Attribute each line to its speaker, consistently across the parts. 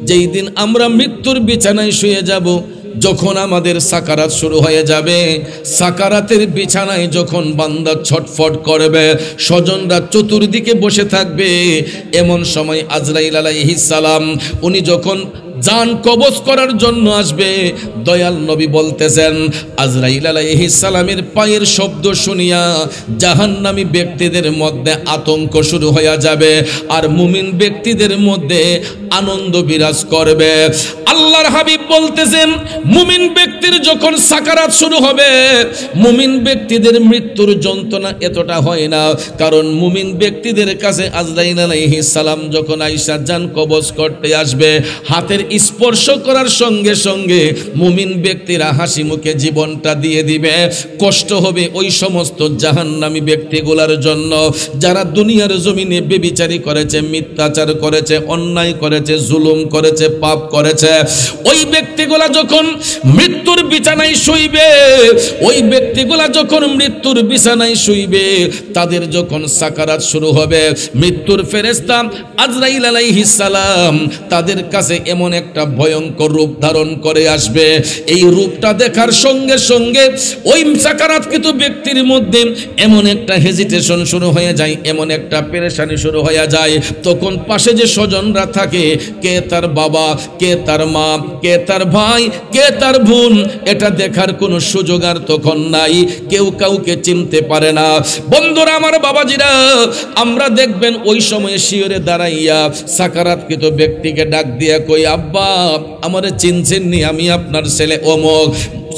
Speaker 1: যেই দিন আমরা মৃত্যুর বিছানায় শুয়ে যাব, যখন আমাদের সাকারাত শুরু হয়ে যাবে, সাকারাতের বিছানায় যখন বান্দা ছটফট করবে, স্বজনরা চতুর্দিকে বসে থাকবে, এমন সময় আজরাইল আলাইহিস সালাম উনি যখন জান কবজ করার জন্য আসবে, দয়াল নবী বলতেছেন আজরাইল আলাইহিস সালামের পায়ের শব্দ শুনিয়া জাহান্নামী ব্যক্তিদের মধ্যে আতঙ্ক শুরু হয়ে যাবে, আর মুমিন ব্যক্তিদের মধ্যে আনন্দ বিরাজ করবে। আল্লাহর হাবিব বলতেছেন মুমিন ব্যক্তির যখন সাকারাত শুরু হবে, মুমিন ব্যক্তিদের মৃত্যুর যন্ত্রণা এতটা হয় না, কারণ মুমিন ব্যক্তিদের কাছে আজরাইল আলাইহিস সালাম যখন আয়েশা জান কবজ করতে আসবে, হাতের স্পর্শ করার সঙ্গে সঙ্গে মুমিন ব্যক্তিরা হাসি মুখে জীবনটা দিয়ে দিবে। কষ্ট হবে ওই সমস্ত জাহান্নামী ব্যক্তিগুলোর জন্য যারা দুনিয়ার জমিনে বেবিচারি করেছে, মিথ্যাচার করেছে, অন্যায় করেছে, জুলুম করেছে, পাপ করেছে। ওই ব্যক্তিগুলা যখন মৃত্যুর বিছানায় শুইবে, ওই ব্যক্তিগুলা যখন মৃত্যুর বিছানায় শুইবে, তাদের যখন সাকারাত শুরু হবে, মৃত্যুর ফেরেশতা আজরাইল আলাইহিস সালাম তাদের কাছে এমন একটা ভয়ঙ্কর রূপ ধারণ করে আসবে। এই রূপটা দেখার সঙ্গে সঙ্গে ওই সাকারাতকৃত ব্যক্তির মধ্যে এমন একটা হেজিটেশন শুরু হয়ে যায়, এমন একটা পেরেশানি শুরু হয়ে যায়। তখন পাশে যে স্বজনরা থাকে, কে তার বাবা, কে তার মা, কে তার ভাই, কে তার বোন, এটা দেখার কোনো সুযোগ আর তখন নাই। কেউ কাউকে চিনতে পারে না। বন্ধুরা আমার, বাবাজিরা, আমরা দেখবেন ওই সময়ে শিয়রে দাঁড়াইয়া সাকারাতকৃত ব্যক্তিকে ডাক দিয়া কই, আব্বা আমারে চিনছেন নি, আমি আপনার ছেলে অমুক।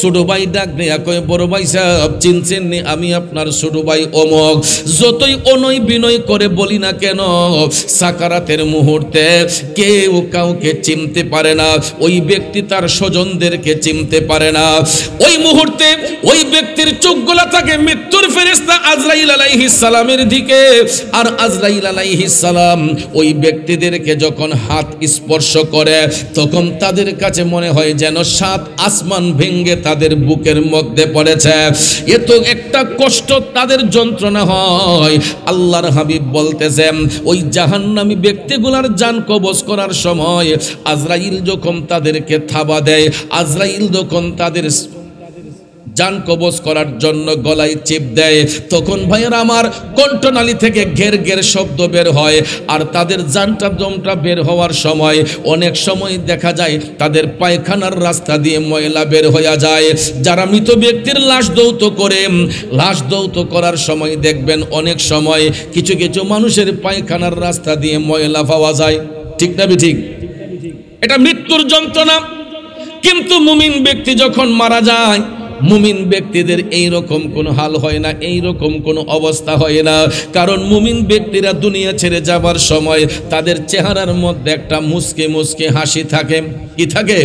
Speaker 1: ছোট ভাই ডাক দেয়া কয়, বড় ভাই সাহেব চিনছেন নি, আমি আপনার ছোট ভাই অমুক। যতই অনয় বিনয় করে বলি না কেন, সাকারাতের মুহূর্তে কেউ কাউকে চিনতে পারে না। ওই ব্যক্তি তার স্বজনদেরকে চিনতে পারে না। ওই মুহূর্তে ওই ব্যক্তির চোখগুলা থাকে মৃত্যুর ফেরেশতা আজরাইল আলাইহিস সালামের দিকে। আর আজরাইল আলাইহিস সালাম ওই ব্যক্তিদেরকে যখন হাত স্পর্শ করে, তখন তাদের কাছে মনে হয় যেন 7 আসমান ভেঙে তাদের বুকের মধ্যে পড়েছে। এত একটা কষ্ট তাদের যন্ত্রণা হয়। আল্লাহর হাবিব বলতেছেন ওই জাহান্নামী ব্যক্তিগুলার জান কবজ করার সময় আজরাইল যখন তাদেরকে থাবা দেয়, আজরাইল যখন তাদের জান কবজ করার জন্য গলায় চিপ দেয়, তখন ভাইয়েরা আমার কণ্ঠনালী থেকে ঘের ঘের শব্দ বের হয়। আর তাদের জানটা দমটা বের হওয়ার সময় অনেক সময় দেখা যায় তাদের পায়খানার রাস্তা দিয়ে ময়লা বের হয়ে যায়। যারা মৃত ব্যক্তির লাশ দৌত করে, লাশ দৌত করার সময় দেখবেন অনেক সময় কিছু কিছু মানুষের পায়খানার রাস্তা দিয়ে ময়লা পাওয়া যায়। ঠিক না ঠিক? এটা মৃত্যুর যন্ত্রণা। কিন্তু মুমিন ব্যক্তি যখন মারা যায়, মুমিন ব্যক্তিদের এই রকম কোনো হাল হয় না, এই রকম কোনো অবস্থা হয় না। কারণ মুমিন ব্যক্তিরা দুনিয়া ছেড়ে যাবার সময় তাদের চেহারার মধ্যে একটা মুচকে মুচকে হাসি থাকে। কি থাকে?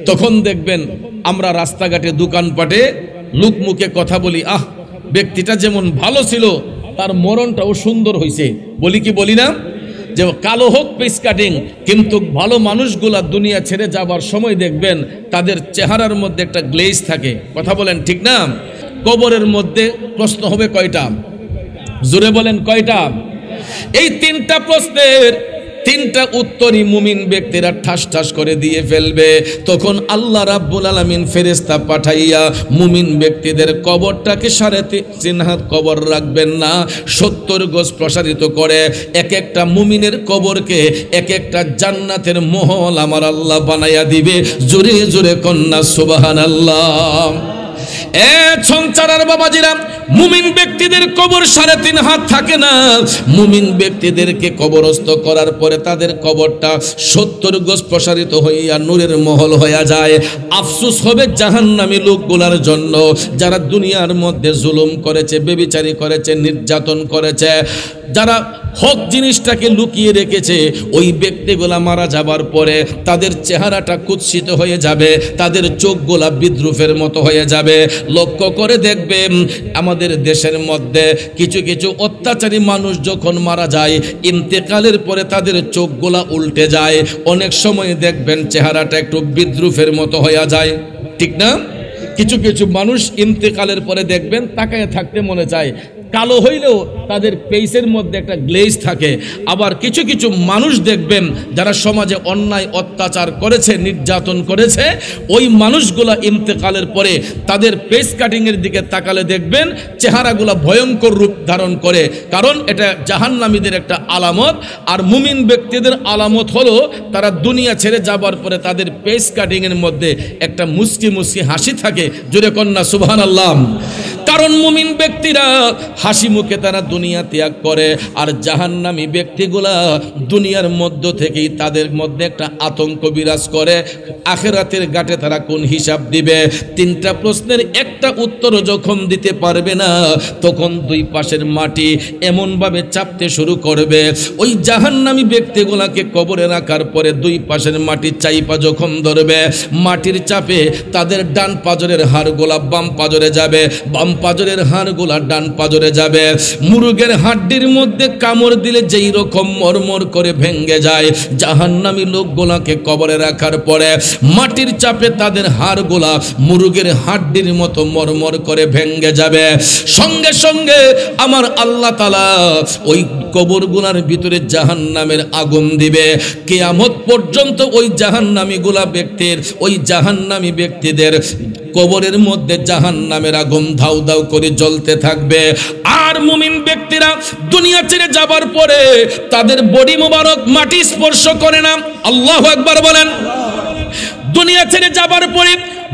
Speaker 1: তখন দেখবেন আমরা রাস্তাঘাটে দোকানপাটে লোক মুখে কথা বলি, আহ ব্যক্তিটা যেমন ভালো ছিল তার মরণটাও সুন্দর হয়েছে, বলি কি বলি না? যে কালো হোক পিস কাটিং, কিন্তু ভালো মানুষগুলা দুনিয়া ছেড়ে যাবার সময় দেখবেন তাদের চেহারার মধ্যে একটা গ্লেজ থাকে। কথা বলেন ঠিক না? কবরের মধ্যে প্রশ্ন হবে কয়টা? জোরে বলেন কয়টা? এই 3টা প্রশ্নের 3টা উত্তরই মুমিন ব্যক্তিরা ঠাস ঠাস করে দিয়ে ফেলবে। তখন আল্লাহ রাব্বুল আলামিন ফেরেশতা পাঠাইয়া মুমিন ব্যক্তিদের কবরটাকে 3.5 হাত কবর রাখবেন না, 70 গজ প্রসারিত করে এক একটা মুমিনের কবরকে এক একটা জান্নাতের মহল আমার আল্লাহ বানাইয়া দিবে। জোরে জোরে কন্যা সুবহানাল্লাহ। সংসারের বাবাজিরা, মুমিন ব্যক্তিদের কবর 3.5 হাত থাকে না। মুমিন ব্যক্তিদেরকে কবরস্থ করার পরে তাদের কবরটা 70 গজ প্রসারিত হইয়া নূরের মহল হইয়া যায়। আফসোস হবে জাহান্নামী লোকগুলার জন্য যারা দুনিয়ার মধ্যে জুলুম করেছে, বেবিচারি করেছে, নির্যাতন করেছে, যারা হক জিনিসটাকে লুকিয়ে রেখেছে। ওই ব্যক্তিগুলা মারা যাবার পরে তাদের চেহারাটা কুৎসিত হয়ে যাবে, তাদের চোখগুলা বিদ্রুপের মতো হয়ে যাবে। লক্ষ্য করে দেখবেন আমাদের দেশের মধ্যে কিছু কিছু অত্যাচারী মানুষ যখন মারা যায়, ইন্তেকালের পরে তাদের চোখগুলা উল্টে যায়। অনেক সময় দেখবেন চেহারাটা একটু বিদ্রুপের মতো হয়ে যায়। ঠিক না? কিছু কিছু মানুষ ইন্তেকালের পরে দেখবেন তাকায় থাকতে মনে চায়, কালো হইলেও তাদের পেইসের মধ্যে একটা গ্লেজ থাকে। আবার কিছু কিছু মানুষ দেখবেন যারা সমাজে অন্যায় অত্যাচার করেছে, নির্যাতন করেছে, ওই মানুষগুলা ইন্তেকালের পরে তাদের পেস কাটিংয়ের দিকে তাকালে দেখবেন চেহারাগুলা ভয়ঙ্কর রূপ ধারণ করে, কারণ এটা জাহান্নামীদের একটা আলামত। আর মুমিন ব্যক্তিদের আলামত হলো তারা দুনিয়া ছেড়ে যাবার পরে তাদের পেস কাটিংয়ের মধ্যে একটা মুস্কি মুস্কি হাসি থাকে। জোরে কন্যা সুবহানাল্লাহ। কারণ মুমিন ব্যক্তিরা হাসি মুখে তারা দুনিয়া ত্যাগ করে, আর জাহান্নামী ব্যক্তিগুলা দুনিয়ার মধ্য থেকেই তাদের মধ্যে একটা আতঙ্ক বিরাজ করে, আখিরাতের ঘাটে তারা কোন হিসাব দিবে। তিনটা প্রশ্নের একটা উত্তর যখন দিতে পারবে না, তখন দুই পাশের মাটি এমনভাবে চাপতে শুরু করবে। ওই জাহান্নামী ব্যক্তিগুলাকে কবরে রাখার পরে দুই পাশের মাটি চাইপা যখন ধরবে, মাটির চাপে তাদের ডান পাজরের হাড়গুলা বাম পাজরে যাবে, বাম পাজরের হাড়গুলা ডান পাজরে যাবে। মুরগের হাড্ডির মধ্যে কামড় দিলে যেই রকম মরমর করে ভেঙে যায়, জাহান্নামী লোকগুলাকে কবরে রাখার পরে মাটির চাপে তাদের হাড়গুলা মুরগের হাড্ডির মতো মরমর করে ভেঙে যাবে। সঙ্গে সঙ্গে আমার আল্লাহ তাআলা ওই কবরগুলার ভিতরে জাহান্নামের আগুন দিবে। কিয়ামত পর্যন্ত ওই জাহান্নামী ব্যক্তিদের কবরের মধ্যে জাহান্নামের আগুন ধাউ ধাউ করে জ্বলতে থাকবে। আর মুমিন ব্যক্তিরা দুনিয়া ছেড়ে যাবার পরে তাদের বডি মোবারক মাটি স্পর্শ করে না। আল্লাহু আকবার বলেন। দুনিয়া ছেড়ে যাবার পরে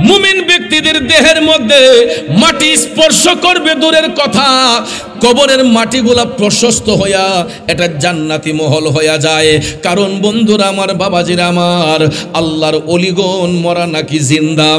Speaker 1: মুমিন ব্যক্তিদের দেহের মধ্যে মাটি স্পর্শ করবে দূরের কথা, কবরের মাটিগুলা প্রশস্ত হইয়া এটা জান্নাতি মহল হইয়া যায়। কারণ বন্ধুরা আমার, বাবাজিরা আমার, আল্লাহর ওলিগণ মরা নাকি জিন্দা?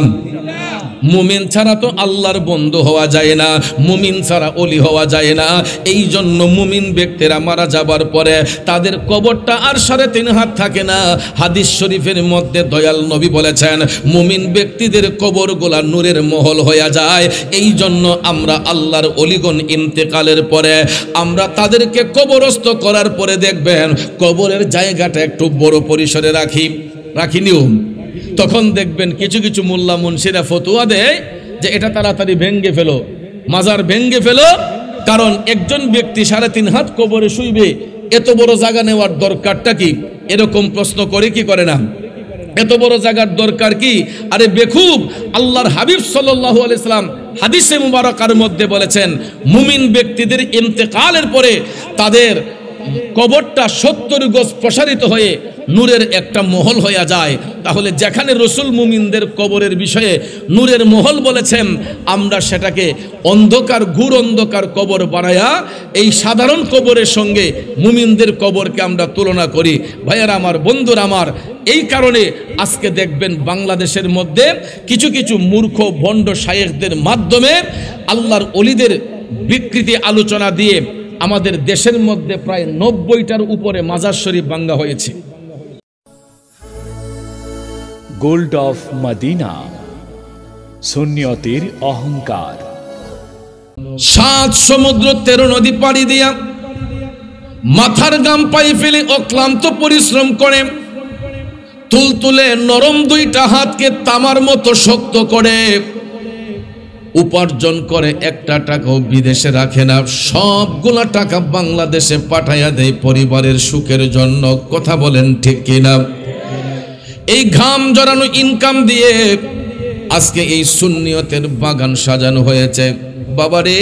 Speaker 1: মুমিন ছাড়া তো আল্লাহর বন্ধু হওয়া যায় না, মুমিন ছাড়া ওলি হওয়া যায় না। এই জন্য মুমিন ব্যক্তিরা মারা যাবার পরে তাদের কবরটা আর 3.5 হাত থাকে না। হাদিস শরীফের মধ্যে দয়াল নবী বলেছেন, মুমিন ব্যক্তিদের কবরগুলা নূরের মহল হয়ে যায়। এই জন্য আমরা আল্লাহর ওলিগণ ইন্তেকালের পরে আমরা তাদেরকে কবরস্থ করার পরে দেখবেন কবরের জায়গাটা একটু বড় পরিসরে রাখিনি। তখন দেখবেন কিছু কিছু মোল্লা মুন্সিরা ফতোয়া দেয় যে এটা তাড়াতাড়ি ভেঙ্গে ফেলো, মাজার ভেঙ্গে ফেলো, কারণ একজন ব্যক্তি 3.5 হাত কবরে শুইবে, এত বড় জায়গা নেওয়ার দরকারটা কি? এরকম প্রশ্ন করে কি করে না? এত বড় জায়গার দরকার কি? আরে বেখুব আল্লাহর হাবিব সাল্লাল্লাহু আলাইহি সাল্লাম হাদিসে মুবারাকার মধ্যে বলেছেন, মুমিন ব্যক্তিদের ইন্তেকালের পরে তাদের কবরটা 70 গজ প্রসারিত হয়ে নূরের একটা মহল হয়ে যায়। তাহলে যেখানে রসুল মুমিনদের কবরের বিষয়ে নূরের মহল বলেছেন, আমরা সেটাকে অন্ধকার, ঘুর অন্ধকার কবর বানায়া এই সাধারণ কবরের সঙ্গে মুমিনদের কবরকে আমরা তুলনা করি। ভাইয়ারা আমার, বন্ধুরা আমার, এই কারণে আজকে দেখবেন বাংলাদেশের মধ্যে কিছু কিছু মূর্খ ভণ্ড শায়েখদের মাধ্যমে আল্লাহর ওলিদের বিকৃতি আলোচনা দিয়ে আমাদের দেশের মধ্যে প্রায় 90টার উপরে মাজার শরীফ ভাঙ্গা হয়েছে।
Speaker 2: গোল্ড অফ মদিনা, সুন্নিয়তের অহংকার।
Speaker 1: 7 সমুদ্র 13 নদী পাড়ি দিয়া মাথার গাম পায়ে ফেলে অক্লান্ত পরিশ্রম করে তুলতুলে নরম 2টা হাতকে তামার মতো শক্ত করে উপার্জন করে, একটা টাকাও বিদেশে রাখে না, সবগুলা টাকা বাংলাদেশে পাঠাইয়া দেয় পরিবারের সুখের জন্য। কথা বলেন ঠিক কিনা? এই ঘাম জড়ানো ইনকাম দিয়ে আজকে এই সুন্নিয়তের বাগান সাজানো হয়েছে। বাবারে,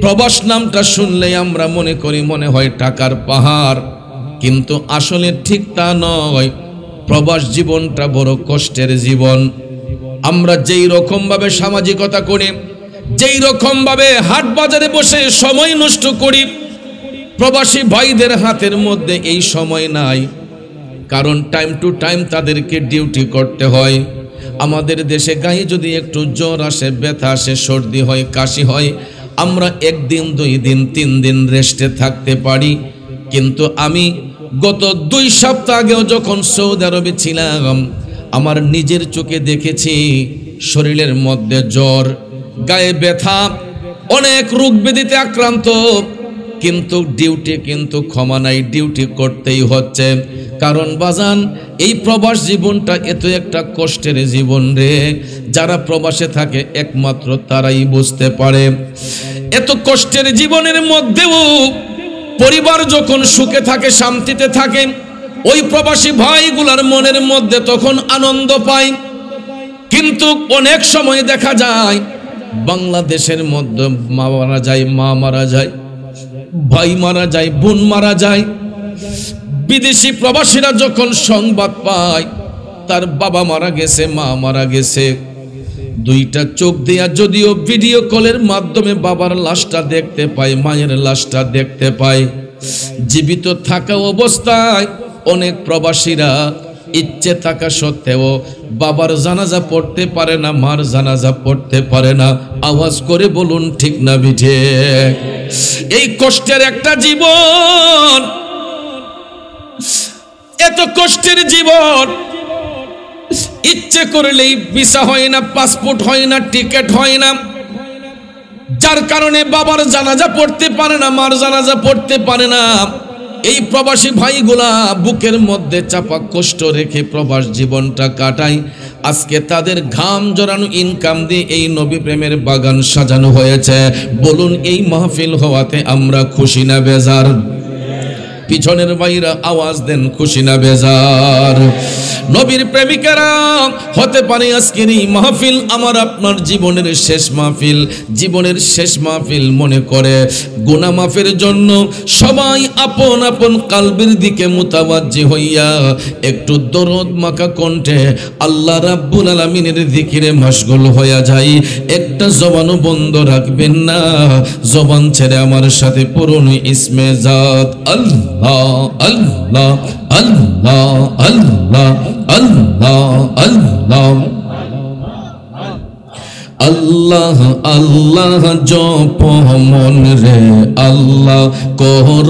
Speaker 1: প্রবাস নামটা শুনলে আমরা মনে করি মনে হয় টাকার পাহাড়, কিন্তু আসলে ঠিক তা নয়। প্রবাস জীবনটা বড় কষ্টের জীবন। আমরা যেই রকম ভাবে সামাজিকতা করি, যেই রকম ভাবে হাট বাজারে বসে সময় নষ্ট করি, প্রবাসী ভাইদের হাতের মধ্যে এই সময় নাই। কারণ টাইম টু টাইম তাদেরকে ডিউটি করতে হয়। আমাদের দেশে গায়ে যদি একটু জ্বর আসে, ব্যথা আসে, সর্দি হয়, কাশি হয়, আমরা 1 দিন 2 দিন 3 দিন রেস্টে থাকতে পারি। কিন্তু আমি গত 2 সপ্তাহ আগেও যখন সৌদি আরবে ছিলাম, আমার নিজের চোখে দেখেছি শরীরের মধ্যে জ্বর, গায়ে ব্যথা, অনেক রোগ ব্যাধিতে আক্রান্ত, কিন্তু ডিউটি কিন্তু ক্ষমা নাই, ডিউটি করতেই হচ্ছে। কারণ বাজান, এই প্রবাস জীবনটা এত একটা কষ্টের জীবন রে, যারা প্রবাসে থাকে একমাত্র তারাই বুঝতে পারে। এত কষ্টের জীবনের মধ্যেও পরিবার যখন সুখে থাকে, শান্তিতে থাকে, ওই প্রবাসী ভাইগুলার মনের মধ্যে তখন আনন্দ পায়। কিন্তু অনেক সময় দেখা যায় বাংলাদেশের মধ্যে মা মারা যায়, মা মারা যায়, ভাই মারা যায়, বোন মারা যায়। বিদেশি প্রবাসীরা যখন সংবাদ পায় তার বাবা মারা গেছে, মা মারা গেছে, দুইটা চোখ দিয়া যদিও ভিডিও কলের মাধ্যমে বাবার লাশটা দেখতে পায়, মায়ের লাশটা দেখতে পায়, জীবিত থাকা অবস্থায় অনেক প্রবাসীরা ইচ্ছে থাকা সত্ত্বেও বাবার জানাজা পড়তে পারে না, মার জানাজা পড়তে পারে না। আওয়াজ করে বলুন ঠিক না বিঠে? এই কষ্টের একটা জীবন, এত কষ্টের জীবন, ইচ্ছে করলেই ভিসা হয় না, পাসপোর্ট হয় না, টিকিট হয় না, যার কারণে বাবার জানাজা পড়তে পারে না, মার জানাজা পড়তে পারে না। এই প্রবাসী ভাইগুলা বুকের মধ্যে চাপা কষ্ট রেখে প্রবাস জীবনটা কাটায়। আজকে তাদের ঘাম জড়ানো ইনকাম দিয়ে এই নবী প্রেমের বাগান সাজানো হয়েছে। বলুন এই মাহফিল হওয়াতে আমরা খুশি না বেজার? পিছনের ভাইরা আওয়াজ দেন, খুশি না বেজার? নবীর প্রেমিকেরা, হতে পারে আজকের এই মাহফিল আমার আপনার জীবনের শেষ মাহফিল। জীবনের শেষ মাহফিল মনে করে গুনাহ মাফের জন্য সবাই আপন আপন কালবের দিকে মুতাওয়াজ্জি হইয়া একটু দরদ মাখা কণ্ঠে আল্লাহ রাব্বুল আলামিনের জিকিরে মশগুল হইয়া যায়। একটা জবানও বন্ধ রাখবেন না, জবান ছেড়ে আমার সাথে পড়ুন ইসমে জাত আল্লাহ আল্লাহ আল্লাহ আল্লাহ আল্লাহ আল্লাহ আল্লাহ আল্লাহ জপ মন রে আল্লাহ কর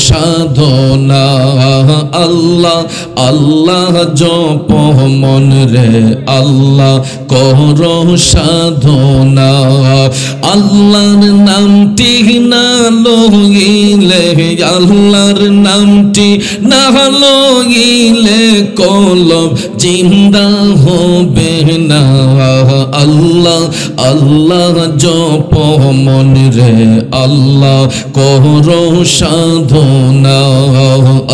Speaker 1: সাধনা, আল্লাহ আল্লাহ জপ মন রে আল্লাহ কর সাধনা। আল্লাহর নামটি না লইলে, আল্লাহর নামটি না লইলে কলব জিন্দা হবে না। আল্লাহ আল্লাহ জপ মন রে আল্লাহ কর সাধনা।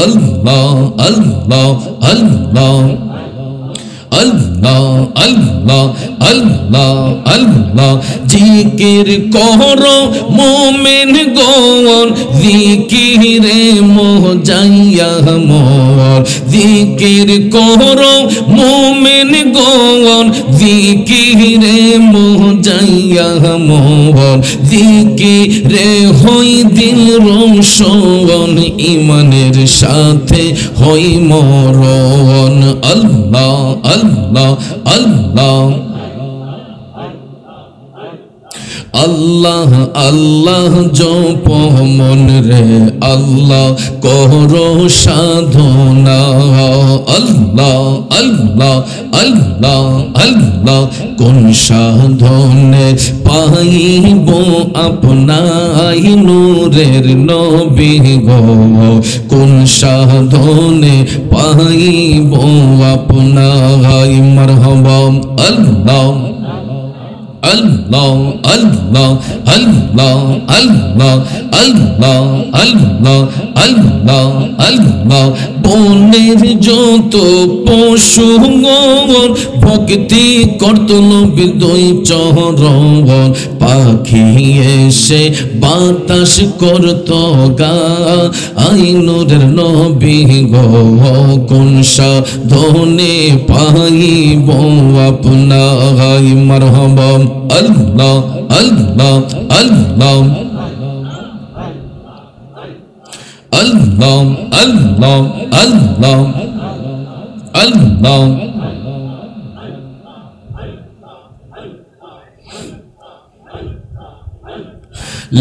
Speaker 1: আল্লাহ আল্লাহ আল্লাহ আল্লাহ আল্লাহ আল্লাহ আল্লাহ জিকির করো মোমেন গণ, জিকিরে মোজাইয়া মোর। জিকির করো মোমেন গণ, জিকিরে মোজাইয়া মোর। জিকিরে হই দিল রোশন, ইমানের সাথে হই মরণ। আল্লাহ আল্লাহ আল্লাহ আল্লাহ আল্লাহ জপ মন রে আল্লাহ কর সাধনা। আল্লাহ আল্লাহ আল্লাহ আল্লাহ কোন সাধনে পাইব আপনাই নূরের নবী গো, কোন সাধনে পাইব আপনাই মারহাবা। আল্লাহ আল্লাহ আল্লাহ আল্লাহ আল্লাহ আল্লাহ আল্লাহ আল্লাহ আল্লাহ বনের যত পশু ভক্তি করত নবীর দুই চরণ, পাখি এসে বাতাস করত গা আইনুরের নবী গো, কোন সাধনে পাইব আপনাই মারহাবা। আল্লাহ আল্লাহ আল্লাহ আল্লাহ আল্লাহ আল্লাহ আল্লাহ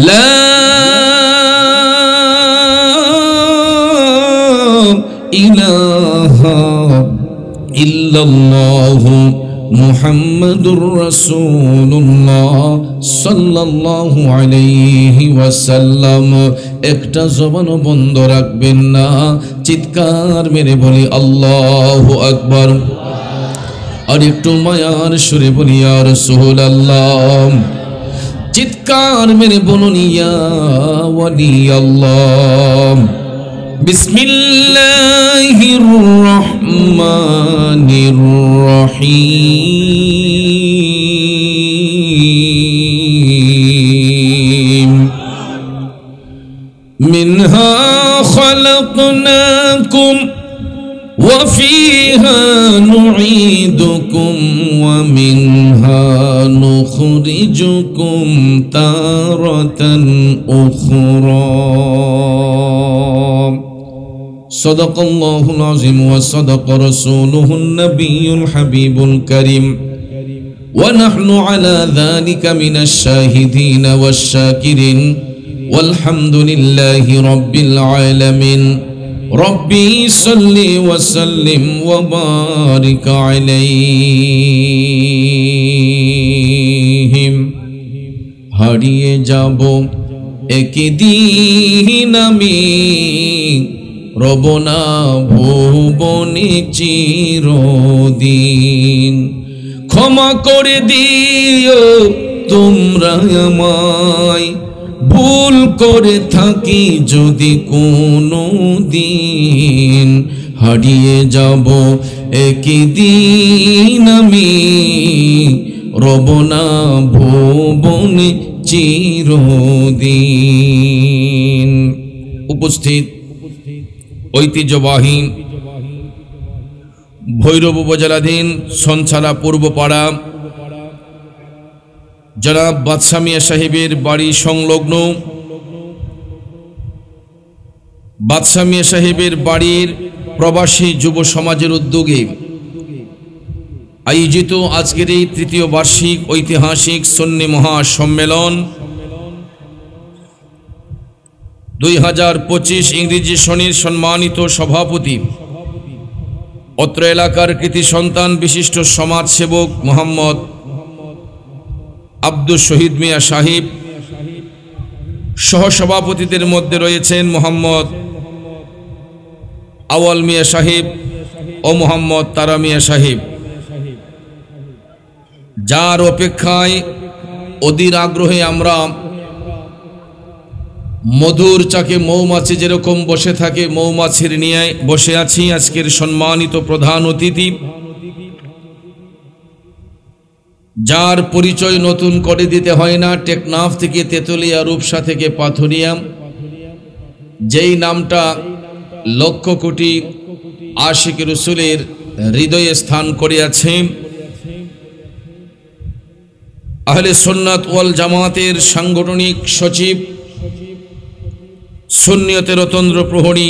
Speaker 1: লা ইলাহা ইল্লাল্লাহু মুহাম্মাদুর রাসূলুল্লাহ সাল্লাল্লাহু আলাইহি ওয়াসাল্লাম। একটা জবানও বন্ধ রাখবেন না, চিৎকার মেরে বলি আল্লাহু আকবার। আর একটু মায়ার সুরে বলি ইয়া রাসূলুল্লাহ। চিৎকার মেরে বলুন ইয়া ওয়ালি আল্লাহ। বিসমিল্লাহির রহমানির রহিম। মিনহা খালাকনাকুম ওয়া ফিহা নুঈদুকুম ওয়া মিনহা নুখরিজুকুম তারাতান উখরা। সাদাকাল্লাহুল আযীম ওয়া সাদাকা রাসূলুহুন নাবিয়্যুল হাবিবুল কারীম ওয়া নাহনু আলা যালিকা মিনাশ শাহিদিন ওয়াশ শাকিরিন ওয়ালহামদুলিল্লাহি রাব্বিল আলামিন। রব্বি সাল্লি ওয়া সাল্লিম ওয়া বারিক আলাইহিম। হারিয়ে যাব একদিন আমি, রব না ভুবনে চিরদিন। ক্ষমা করে দিও তোমরা আমায়, ভুল করে থাকি যদি কোনো দিন। হারিয়ে যাব একদিন আমি, রব না ভুবনে চিরদিন। উপস্থিত ঐতিহ্যবাহী ভৈরব উপজেলাধীন সনছাড়া পূর্বপাড়া জনাব বাদশা মিয়া সাহেবের বাড়ি সংলগ্ন বাদশা মিয়া সাহেবের বাড়ির প্রবাসী যুব সমাজের উদ্যোগে আয়োজিত আজকের এই তৃতীয় বার্ষিক ঐতিহাসিক সুন্নি মহাসম্মেলন 2025 ইংরেজি সনের সম্মানিত সভাপতি, অত্র এলাকার কৃতি সন্তান বিশিষ্ট সমাজসেবক মোহাম্মদ আব্দুল শহীদ মিয়া সাহেব, সহসভাপতিদের মধ্যে রয়েছেন মোহাম্মদ আওয়াল মিয়া সাহেব ও মোহাম্মদ তারা মিয়া সাহেব, যার অপেক্ষায় অধীর আগ্রহে আমরা মধুর চাকে মৌমাছি যেরকম বসে থাকে মৌমাছির নিয়ে বসে আছি। আজকের সম্মানিত প্রধান অতিথি, যার পরিচয় নতুন করে দিতে হয় না, টেকনাফ থেকে তেতুলিয়া, রূপসা থেকে পাথুরিয়া, যেই নামটা লক্ষ কোটি আশিক রাসূলের হৃদয়ে স্থান করে আছে, আহলে সুন্নাত ওয়াল জামাতের সাংগঠনিক সচিব, সুন্নিয়তের অতন্দ্র প্রহরী,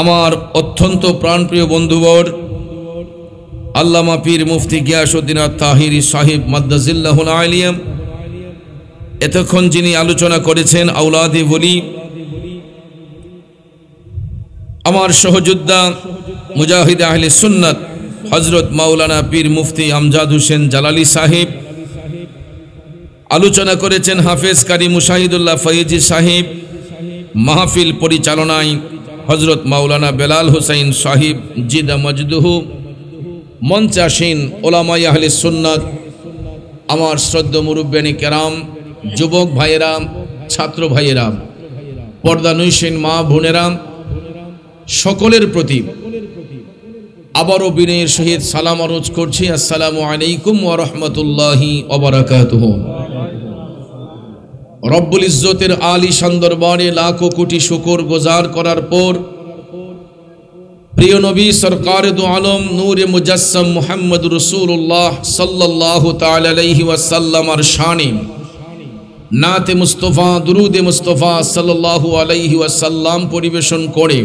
Speaker 1: আমার অত্যন্ত প্রাণপ্রিয় বন্ধুবর আল্লামা পীর মুফতি গিয়াসউদ্দিন আত-তাহিরি সাহেব মাদ্দাজিল্লাহুল আলিয়া, এতক্ষণ যিনি আলোচনা করেছেন আওলাদে ওলি, আমার সহযোদ্ধা মুজাহিদ আহলে সুন্নাত হযরত মাওলানা পীর মুফতি আমজাদ হোসেন জালালি সাহেব, আলোচনা করেছেন হাফেজ কারি মুশাহিদুল্লাহ ফয়েজি সাহেব, মাহফিল পরিচালনায় হযরত মাওলানা বেলাল হুসাইন সাহেব জিদা মজদুহু, মঞ্চে আসীন ওলামায়ে আহলে সুন্নাত, আমার শ্রদ্ধেয় মুরব্বিয়ানে কেরাম, যুবক ভাইয়েরা, ছাত্র ভাইয়েরা, পর্দানৈশীন মা বোনেরা, সকলের প্রতি আবারও বিনয়ের সহিত সালাম আরজ করছি। আসসালামু আলাইকুম ওয়া রাহমাতুল্লাহি ওয়া বারাকাতুহু। রব্বুল ইজ্জতের আলিশান দরবারে লাখো কোটি শুকর গুজার করার পর প্রিয় নবী সরকারে দু আলম নূরে মুজাসসাম মুহাম্মদ রাসূলুল্লাহ সাল্লাল্লাহু তাআলা আলাইহি ওয়াসাল্লামের শানে নাতে মুস্তাফা দুরুদে মুস্তাফা সাল্লাল্লাহু আলাইহি ওয়াসাল্লাম পরিবেশন করে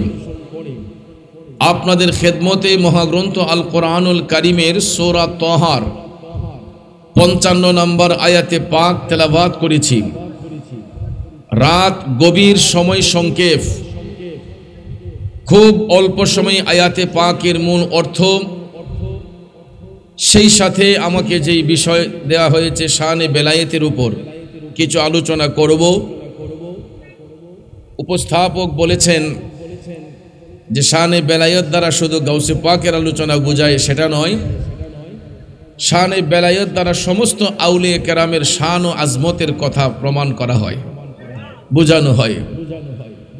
Speaker 1: আপনাদের খেদমতে মহাগ্রন্থ আল কোরআনুল কারীমের সূরা তাহার 55 নম্বর আয়াতে পাক তেলাওয়াত করেছি। রাত গভীর, সময় সংক্ষেপ, খুব অল্প সময় আয়াতে পাকের মূল অর্থ, সেই সাথে আমাকে যেই বিষয় দেওয়া হয়েছে শানে বেলায়েতের উপর কিছু আলোচনা করব। উপস্থাপক বলেছেন যে শানে বেলায়েত দ্বারা শুধু গাউসে পাকের আলোচনা বোঝায়, সেটা নয়, শান-এ বেলায়েত দ্বারা সমস্ত আউলিয়া কেরামের শান ও আজমতের কথা প্রমাণ করা হয়, বোঝানো হয়।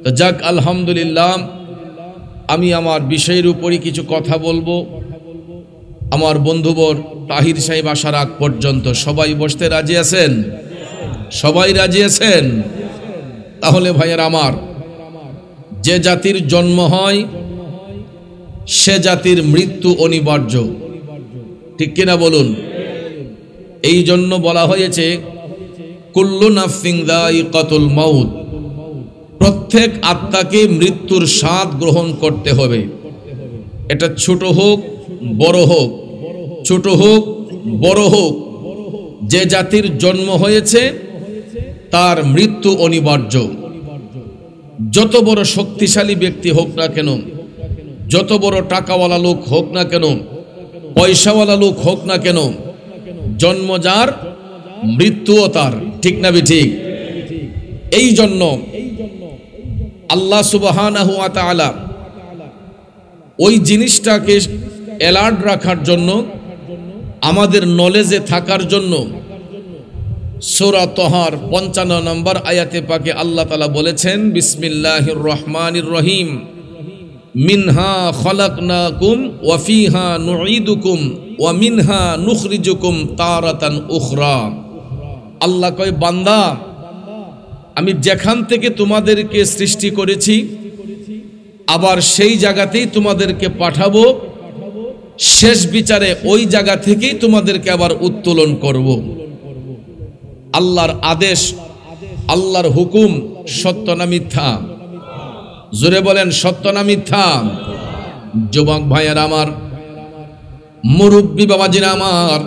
Speaker 1: তো যাক, আলহামদুলিল্লাহ, আমি আমার বিষয়ের উপরই কিছু কথা বলবো। আমার বন্ধুবর তাহির সাহেব আসার আগ পর্যন্ত সবাই বসতে রাজি আছেন? সবাই রাজি আছেন? তাহলে ভাইয়ের আমার, যে জাতির জন্ম হয় সে জাতির মৃত্যু অনিবার্য, ঠিক কিনা বলুন? এই জন্য বলা হয়েছে কুল্লু নাফসিন যায়িকাতুল মাউত, প্রত্যেক আত্মাকে মৃত্যুর স্বাদ গ্রহণ করতে হবে। এটা ছোট হোক বড় হোক, ছোট হোক বড় হোক, যে জাতির জন্ম হয়েছে তার মৃত্যু অনিবার্য। যত বড় শক্তিশালী ব্যক্তি হোক না কেন, যত বড় টাকাওয়ালা লোক হোক না কেন, পয়সাওয়ালা লোক হোক না কেন, জন্ম যার মৃত্যুও তার, ঠিক না ঠিক? এই জন্য আল্লাহ সুবহানাহু ওয়া তাআলা ওই জিনিসটাকে অ্যালার্ট রাখার জন্য, আমাদের নলেজে থাকার জন্য সূরা তহার 55 নম্বর আয়াতে পাকে আল্লাহ তাআলা বলেছেন, বিসমিল্লাহির রহমানির রহিম, মিনহা খলাকনাকুম ওয়া ফিহা নুঈদুকুম ওয়া মিনহা নুখরিজুকুম তারাতান উখরা। আল্লাহ কয়, বান্দা, আমি যেখান থেকে তোমাদেরকে সৃষ্টি করেছি আবার সেই জায়গাতেই তোমাদেরকে পাঠাবো, শেষ বিচারে ওই জায়গা থেকেই তোমাদেরকে আবার উত্তোলন করব। আল্লাহর আদেশ, আল্লাহর হুকুম সত্য না মিথ্যা? জোরে বলেন, সত্য না মিথ্যা? যুবক ভাইয়ের আমার, মুরব্বী বাবাজিরা আমার,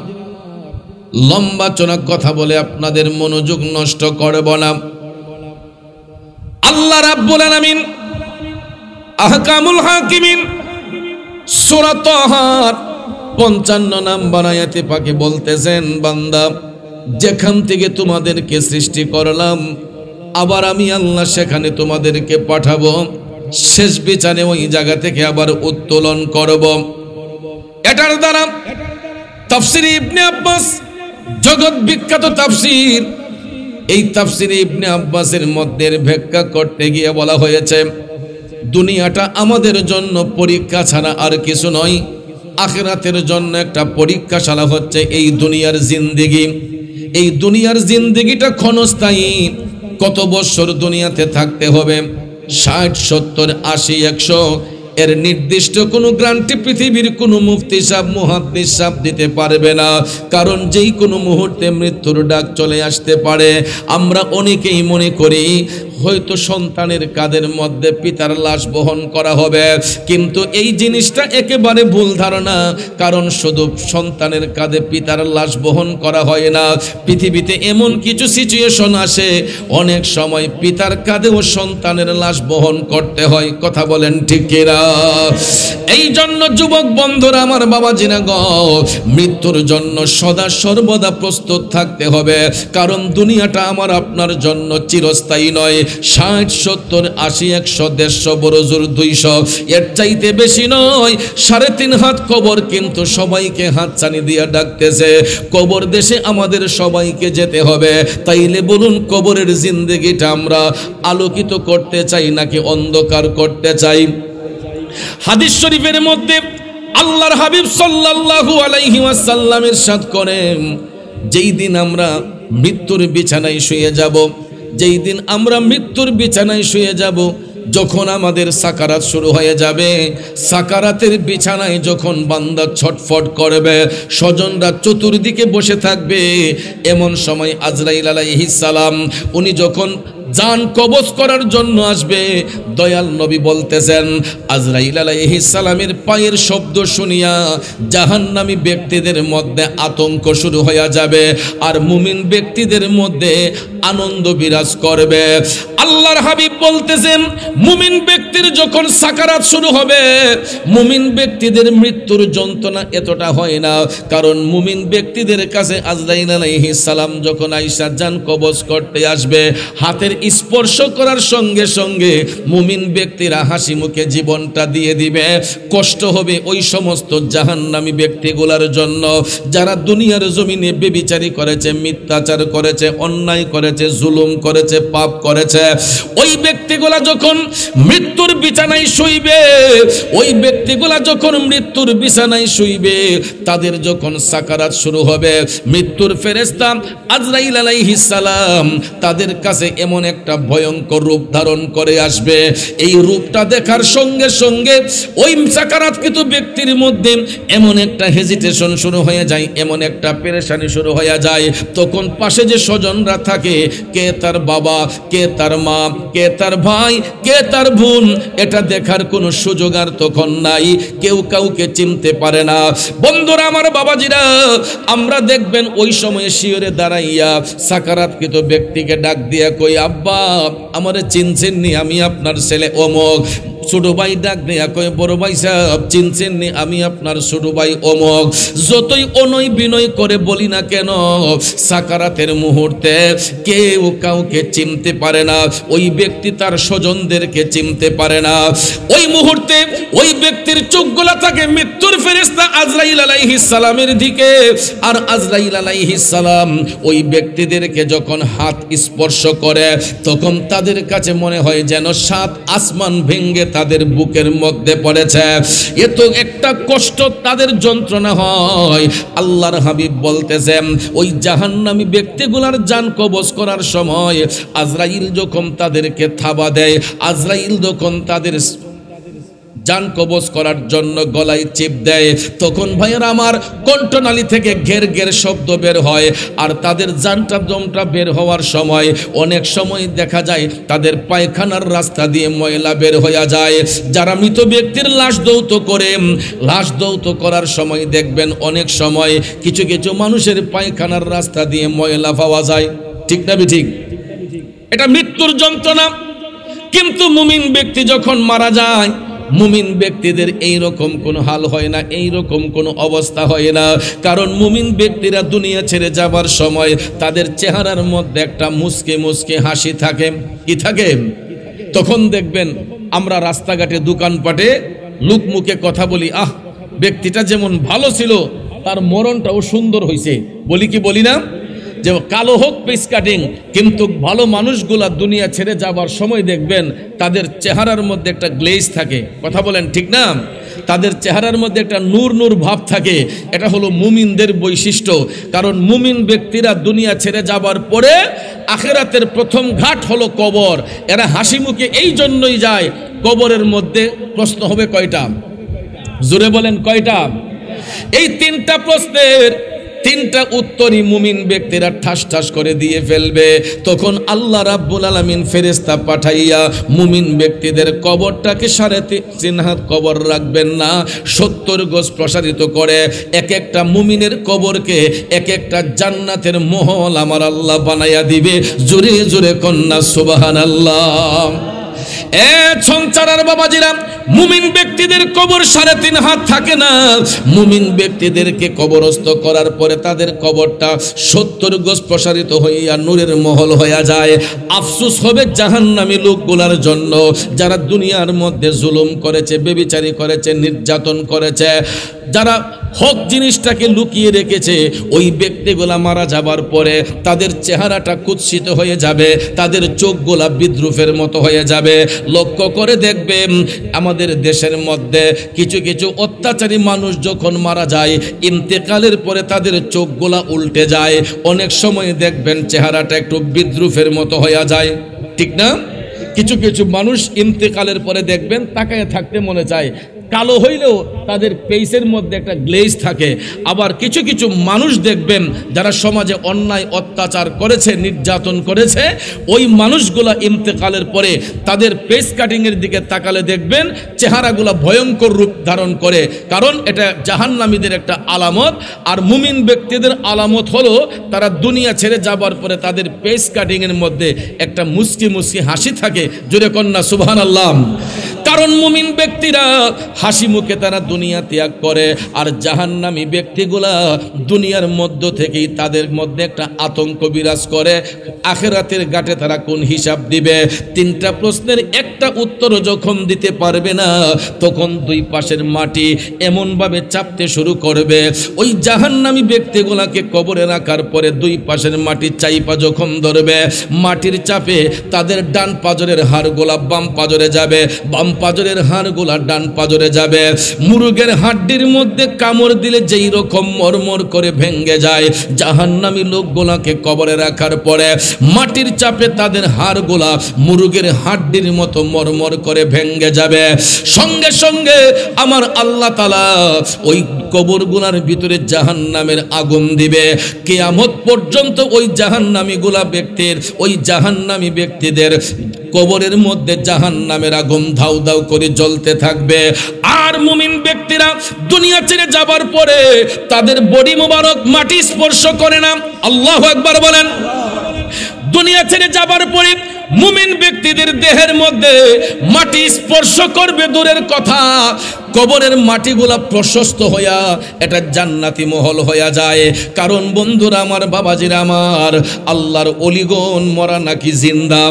Speaker 1: লম্বা চড়া কথা বলে আপনাদের মনোযোগ নষ্ট করব না। আল্লাহ রাব্বুল আলামিন আহকামুল হাকিমিন সূরা তাহার 55 নম্বর আয়াতে পাকে বলতেছেন, বান্দা, যেখান থেকে তোমাদেরকে সৃষ্টি করলাম আবার আমি আল্লাহ সেখানে তোমাদেরকে পাঠাবো, শেষ বিচারে ওই জায়গা থেকে আবার উত্তোলন করব। এটার দ্বারা তাফসীর ইবনে আব্বাস, জগৎ বিখ্যাত তাফসীর, এই তাফসীর ইবনে আব্বাসের মধ্যে ব্যাখ্যা করতে গিয়ে বলা হয়েছে, দুনিয়াটা আমাদের জন্য পরীক্ষা ছাড়া আর কিছু নয়। আখিরাতের জন্য একটা পরীক্ষাশালা হচ্ছে এই দুনিয়ার জিন্দেগি। এই দুনিয়ার জিন্দেগিটা ক্ষণস্থায়ী। কত বছর দুনিয়াতে থাকতে হবে? 60, 70, 80, 100, এর নির্দিষ্ট কোনো গ্যারান্টি পৃথিবীর কোনো মুফতি সাহেব, মুহাদ্দিস সাহেব দিতে পারবে না। কারণ যেই কোনো মুহূর্তে মৃত্যুর ডাক চলে আসতে পারে। আমরা অনেকেই মনে করি হয়তো সন্তানের কাঁধের মধ্যে পিতার লাশ বহন করা হবে, কিন্তু এই জিনিসটা একেবারে ভুল ধারণা। কারণ শুধু সন্তানের কাঁধে পিতার লাশ বহন করা হয় না, পৃথিবীতে এমন কিছু সিচুয়েশন আসে অনেক সময় পিতার কাঁধেও সন্তানের লাশ বহন করতে হয়। কথা বলেন ঠিক কিনা? এই জন্য যুবক বন্ধুরা আমার, বাবাজিরা গো, মৃত্যুর জন্য সদা সর্বদা প্রস্তুত থাকতে হবে। কারণ দুনিয়াটা আমার আপনার জন্য চিরস্থায়ী নয়। 60, 70, 80, 100, 150, বড় জোর 200, এর চাইতে বেশি নয়। 3.5 হাত কবর কিন্তু সবাইকে হাতছানি দিয়ে ডাকতেছে। কবর দেশে আমাদের সবাইকে যেতে হবে। তাইলে বলুন, কবরের জিন্দেগিটা আমরা আলোকিত করতে চাই নাকি অন্ধকার করতে চাই? হাদিস শরীফের মধ্যে আল্লাহর হাবিব সাল্লাল্লাহু আলাইহি ওয়াসাল্লাম ইরশাদ করেন, যেই দিন আমরা মৃত্যুর বিছানায় শুয়ে যাব, যেই দিন আমরা মৃত্যুর বিছানায় শুয়ে যাব, যখন আমাদের সাকারাত শুরু হয়ে যাবে, সাকারাতের বিছানায় যখন বান্দা ছটফট করবে, স্বজনরা চতুর্দিকে বসে থাকবে, এমন সময় আজরাইল আলাইহিস সালাম উনি যখন জান কবজ করার জন্য আসবে, দয়াল নবী বলতেছেন, আজরাইল আলাইহিস সালামের পায়ের শব্দ শুনিয়া জাহান্নামী ব্যক্তিদের মধ্যে আতঙ্ক শুরু হয়ে যাবে, আর মুমিন ব্যক্তিদের মধ্যে আনন্দ বিরাজ করবে। আল্লাহর হাবিব বলতেছেন, মুমিন ব্যক্তির যখন সাকারাত শুরু হবে, মুমিন ব্যক্তিদের মৃত্যুর যন্ত্রণা এতটা হয় না। কারণ মুমিন ব্যক্তিদের কাছে আজরাইল আলাইহিস সালাম যখন আয়েশা জান কবজ করতে আসবে, হাতের স্পর্শ করার সঙ্গে সঙ্গে মুমিন ব্যক্তিরা হাসি মুখে জীবনটা দিয়ে দিবে। কষ্ট হবে ওই সমস্ত জাহান্নামী ব্যক্তিগুলোর জন্য যারা দুনিয়ার জমিনে বেবিচারি করেছে, মিথ্যাচার করেছে, অন্যায় করেছে, জুলুম করেছে, পাপ করেছে। ওই ব্যক্তিগুলা যখন মৃত্যুর বিছানায় শুইবে, ওই ব্যক্তিগুলা যখন মৃত্যুর বিছানায় শুইবে, তাদের যখন সাকারাত শুরু হবে, মৃত্যুর ফেরেশতা আজরাইল আলাইহিস সালাম তাদের কাছে এমন একটা ভয়ঙ্কর রূপ ধারণ করে আসবে। এই রূপটা দেখার সঙ্গে সঙ্গে ওই সাকারাতকৃত ব্যক্তির মধ্যে এমন একটা হেজিটেশন শুরু হয়ে যায়, এমন একটা পেরেশানি শুরু হয়ে যায়। তখন পাশে যে স্বজনরা থাকে, কে তার বাবা, কে তার মা, কে তার ভাই, কে তার বোন, এটা দেখার কোনো সুযোগ আর তখন নাই। কেউ কাউকে চিনতে পারে না। বন্ধুরা আমার, বাবাজিরা, আমরা দেখবেন ওই সময়ে শিয়রে দাঁড়াইয়া সাকারাতকৃত ব্যক্তিকে ডাক দিয়া কই, আব্বা আমারে চিনছেন নি, আমি আপনার ছেলে অমুক। ছোট ভাই ডাক দেয়া কই, বড় ভাই সাহেব চিনছেন নি, আমি আপনার ছোট ভাই অমুক। যতই অনয় বিনয় করে বলি না কেন, সাকারাতের মুহূর্তে কেউ কাউকে চিনতে পারে না। ওই ব্যক্তি তার স্বজনদেরকে চিনতে পারে না। ওই মুহূর্তে ওই ব্যক্তির চোখগুলা থাকে মৃত্যুর ফেরেশতা আজরাইল আলাইহিস সালামের দিকে। আর আজরাইল আলাইহিস সালাম ওই ব্যক্তিদেরকে যখন হাত স্পর্শ করে, তখন তাদের কাছে মনে হয় যেন 7 আসমান ভেঙে তাদের বুকের মধ্যে পড়েছে। এত একটা কষ্ট তাদের যন্ত্রণা হয়। আল্লাহর হাবিব বলতেছেন, ওই জাহান্নামী ব্যক্তিগুলার জান কবজ করার সময় আজরাইল যখন তাদেরকে থাবা দেয়, আজরাইল যখন তাদের জান কবজ করার জন্য গলায় চিপ দেয়, তখন ভাইয়েরা আমার কণ্ঠনালী থেকে ঘের ঘের শব্দ বের হয়। আর তাদের জানটা দমটা বের হওয়ার সময় অনেক সময় দেখা যায় তাদের পায়খানার রাস্তা দিয়ে ময়লা বের হয়ে যায়। যারা মৃত ব্যক্তির লাশ দৌত করে, লাশ দৌত করার সময় দেখবেন অনেক সময় কিছু কিছু মানুষের পায়খানার রাস্তা দিয়ে ময়লা পাওয়া যায়। ঠিক না ঠিক? এটা মৃত্যুর যন্ত্রণা। কিন্তু মুমিন ব্যক্তি যখন মারা যায়, মুমিন ব্যক্তিদের এই রকম কোনো হাল হয় না, এই রকম কোনো অবস্থা হয় না। কারণ মুমিন ব্যক্তিরা দুনিয়া ছেড়ে যাবার সময় তাদের চেহারার মধ্যে একটা মুচকে মুচকে হাসি থাকে। কি থাকে? তখন দেখবেন আমরা রাস্তাঘাটে দোকানপাটে লোক মুখে কথা বলি, আহ ব্যক্তিটা যেমন ভালো ছিল তার মরণটাও সুন্দর হয়েছে, বলি কি বলি না? যে কালো হোক পিস কাটিং, কিন্তু ভালো মানুষগুলা দুনিয়া ছেড়ে যাবার সময় দেখবেন তাদের চেহারার মধ্যে একটা গ্লেজ থাকে। কথা বলেন ঠিক না? তাদের চেহারার মধ্যে একটা নূর নূর ভাব থাকে। এটা হলো মুমিনদের বৈশিষ্ট্য। কারণ মুমিন ব্যক্তিরা দুনিয়া ছেড়ে যাবার পরে আখিরাতের প্রথম ঘাট হলো কবর। এরা হাসি মুখে এই জন্যই যায়। কবরের মধ্যে প্রশ্ন হবে কয়টা? জোরে বলেন কয়টা? এই 3টা প্রশ্নের 3টা উত্তরই মুমিন ব্যক্তিরা ঠাস ঠাস করে দিয়ে ফেলবে। তখন আল্লাহ রাব্বুল আলামিন ফেরেশতা পাঠাইয়া মুমিন ব্যক্তিদের কবরটাকে 3.5 হাত কবর রাখবেন না, 70 গজ প্রসারিত করে এক একটা মুমিনের কবরকে এক একটা জান্নাতের মহল আমার আল্লাহ বানাইয়া দিবে। জোরে জোরে কন্যা সুবহানাল্লাহ। সংসারের বাবাজিরা, মুমিন ব্যক্তিদের কবর 3.5 হাত থাকে না। মুমিন ব্যক্তিদেরকে কবরস্থ করার পরে তাদের কবরটা 70 গজ প্রসারিত হইয়া নূরের মহল হইয়া যায়। আফসোস হবে জাহান্নামী লোকগুলার জন্য, যারা দুনিয়ার মধ্যে জুলুম করেছে, বেবিচারি করেছে, নির্যাতন করেছে, যারা হক জিনিসটাকে লুকিয়ে রেখেছে। ওই ব্যক্তিগুলা মারা যাবার পরে তাদের চেহারাটা কুৎসিত হয়ে যাবে, তাদের চোখগুলা বিদ্রুপের মতো হয়ে যাবে। লক্ষ্য করে দেখবেন আমাদের দেশের মধ্যে কিছু কিছু অত্যাচারী মানুষ যখন মারা যায়, ইন্তেকালের পরে তাদের চোখগুলা উল্টে যায়। অনেক সময় দেখবেন চেহারাটা একটু বিদ্রুপের মতো হয়ে যায়। ঠিক না? কিছু কিছু মানুষ ইন্তেকালের পরে দেখবেন তাকায় থাকতে মনে চায়। কালো হইলেও তাদের পেইসের মধ্যে একটা গ্লেজ থাকে। আবার কিছু কিছু মানুষ দেখবেন যারা সমাজে অন্যায় অত্যাচার করেছে, নির্যাতন করেছে, ওই মানুষগুলা ইন্তেকালের পরে তাদের পেস কাটিংয়ের দিকে তাকালে দেখবেন চেহারাগুলা ভয়ঙ্কর রূপ ধারণ করে। কারণ এটা জাহান্নামীদের একটা আলামত। আর মুমিন ব্যক্তিদের আলামত হলো তারা দুনিয়া ছেড়ে যাবার পরে তাদের পেস কাটিংয়ের মধ্যে একটা মুচকি মুচকি হাসি থাকে। জোরে কন্যা সুবহানাল্লাহ। কারণ মুমিন ব্যক্তিরা হাসি মুখে তারা দুনিয়া ত্যাগ করে। আর জাহান্নামী ব্যক্তিগুলা দুনিয়ার মধ্য থেকেই তাদের মধ্যে একটা আতঙ্ক বিরাজ করে, আখিরাতের ঘাটে তারা কোন হিসাব দিবে। তিনটা প্রশ্নের একটা উত্তর যখন দিতে পারবে না, তখন দুই পাশের মাটি এমনভাবে চাপতে শুরু করবে। ওই জাহান্নামী ব্যক্তিগুলাকে কবরে রাখার পরে দুই পাশের মাটি চাইপা যখন ধরবে, মাটির চাপে তাদের ডান পাজরের হাড়গুলা বাম পাজরে যাবে, বাম পাজরের হাড়গুলা ডান পাজরে যাবে। মুরগের হাড্ডির মধ্যে কামড় দিলে যেই রকম মরমর করে ভেঙে যায়, জাহান্নামী লোকগুলাকে কবরে রাখার পরে মাটির চাপে তাদের হাড়গুলা মুরগের হাড্ডির মতো মরমর করে ভেঙে যাবে। সঙ্গে সঙ্গে আমার আল্লাহ তাআলা ওই কবরগুলার ভিতরে জাহান্নামের আগুন দিবে। কিয়ামত পর্যন্ত ওই জাহান্নামী ব্যক্তিদের কবরের মধ্যে জাহান্নামের আগুন ধাউ ধাউ করে জ্বলতে থাকবে। আর মুমিন ব্যক্তিরা দুনিয়া ছেড়ে যাবার পরে তাদের বডি মোবারক মাটি স্পর্শ করে না। আল্লাহু আকবার বলেন। দুনিয়া ছেড়ে যাবার পরে মুমিন ব্যক্তিদের দেহের মধ্যে মাটি স্পর্শ করবে দূরের কথা, কবরের মাটিগুলা প্রশস্ত হইয়া এটা জান্নাতি মহল হইয়া যায়। কারণ বন্ধুরা আমার, বাবাজিরা আমার, আল্লাহর ওলিগণ মরা নাকি জিন্দা?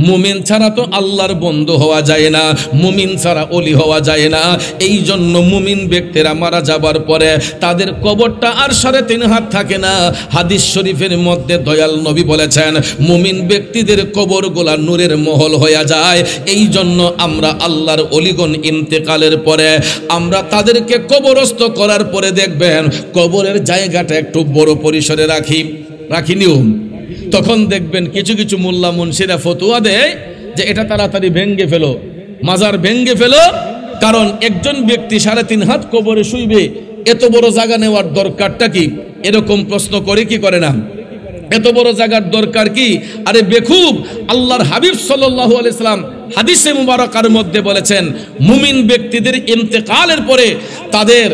Speaker 1: মুমিন ছাড়া তো আল্লাহর বন্ধু হওয়া যায় না, মুমিন ছাড়া ওলি হওয়া যায় না। এই জন্য মুমিন ব্যক্তিরা মারা যাবার পরে তাদের কবরটা আর 3.5 হাত থাকে না। হাদিস শরীফের মধ্যে দয়াল নবী বলেছেন, মুমিন ব্যক্তিদের কবরগুলা নূরের মহল হইয়া যায়। এই জন্য আমরা আল্লাহর ওলিগণ ইন্তেকালের পরে আমরা তাদেরকে কবরস্থ করার পরে দেখবেন কবরের জায়গাটা একটু বড় পরিসরে রাখি নিয়ম। তখন দেখবেন কিছু কিছু মোল্লা মুন্সিরা ফতোয়া দেয় যে এটা তাড়াতাড়ি ভেঙ্গে ফেলো, মাজার ভেঙ্গে ফেলো। কারণ একজন ব্যক্তি 3.5 হাত কবরে শুইবে, এত বড় জায়গা নেওয়ার দরকারটা কি? এরকম প্রশ্ন করে কি করে না? এত বড় জায়গার দরকার কি? আরে বেখুব, আল্লাহর হাবিব সাল্লাল্লাহু আলাইহি সাল্লাম হাদিসে মুবারাকার মধ্যে বলেছেন, মুমিন ব্যক্তিদের ইন্তেকালের পরে তাদের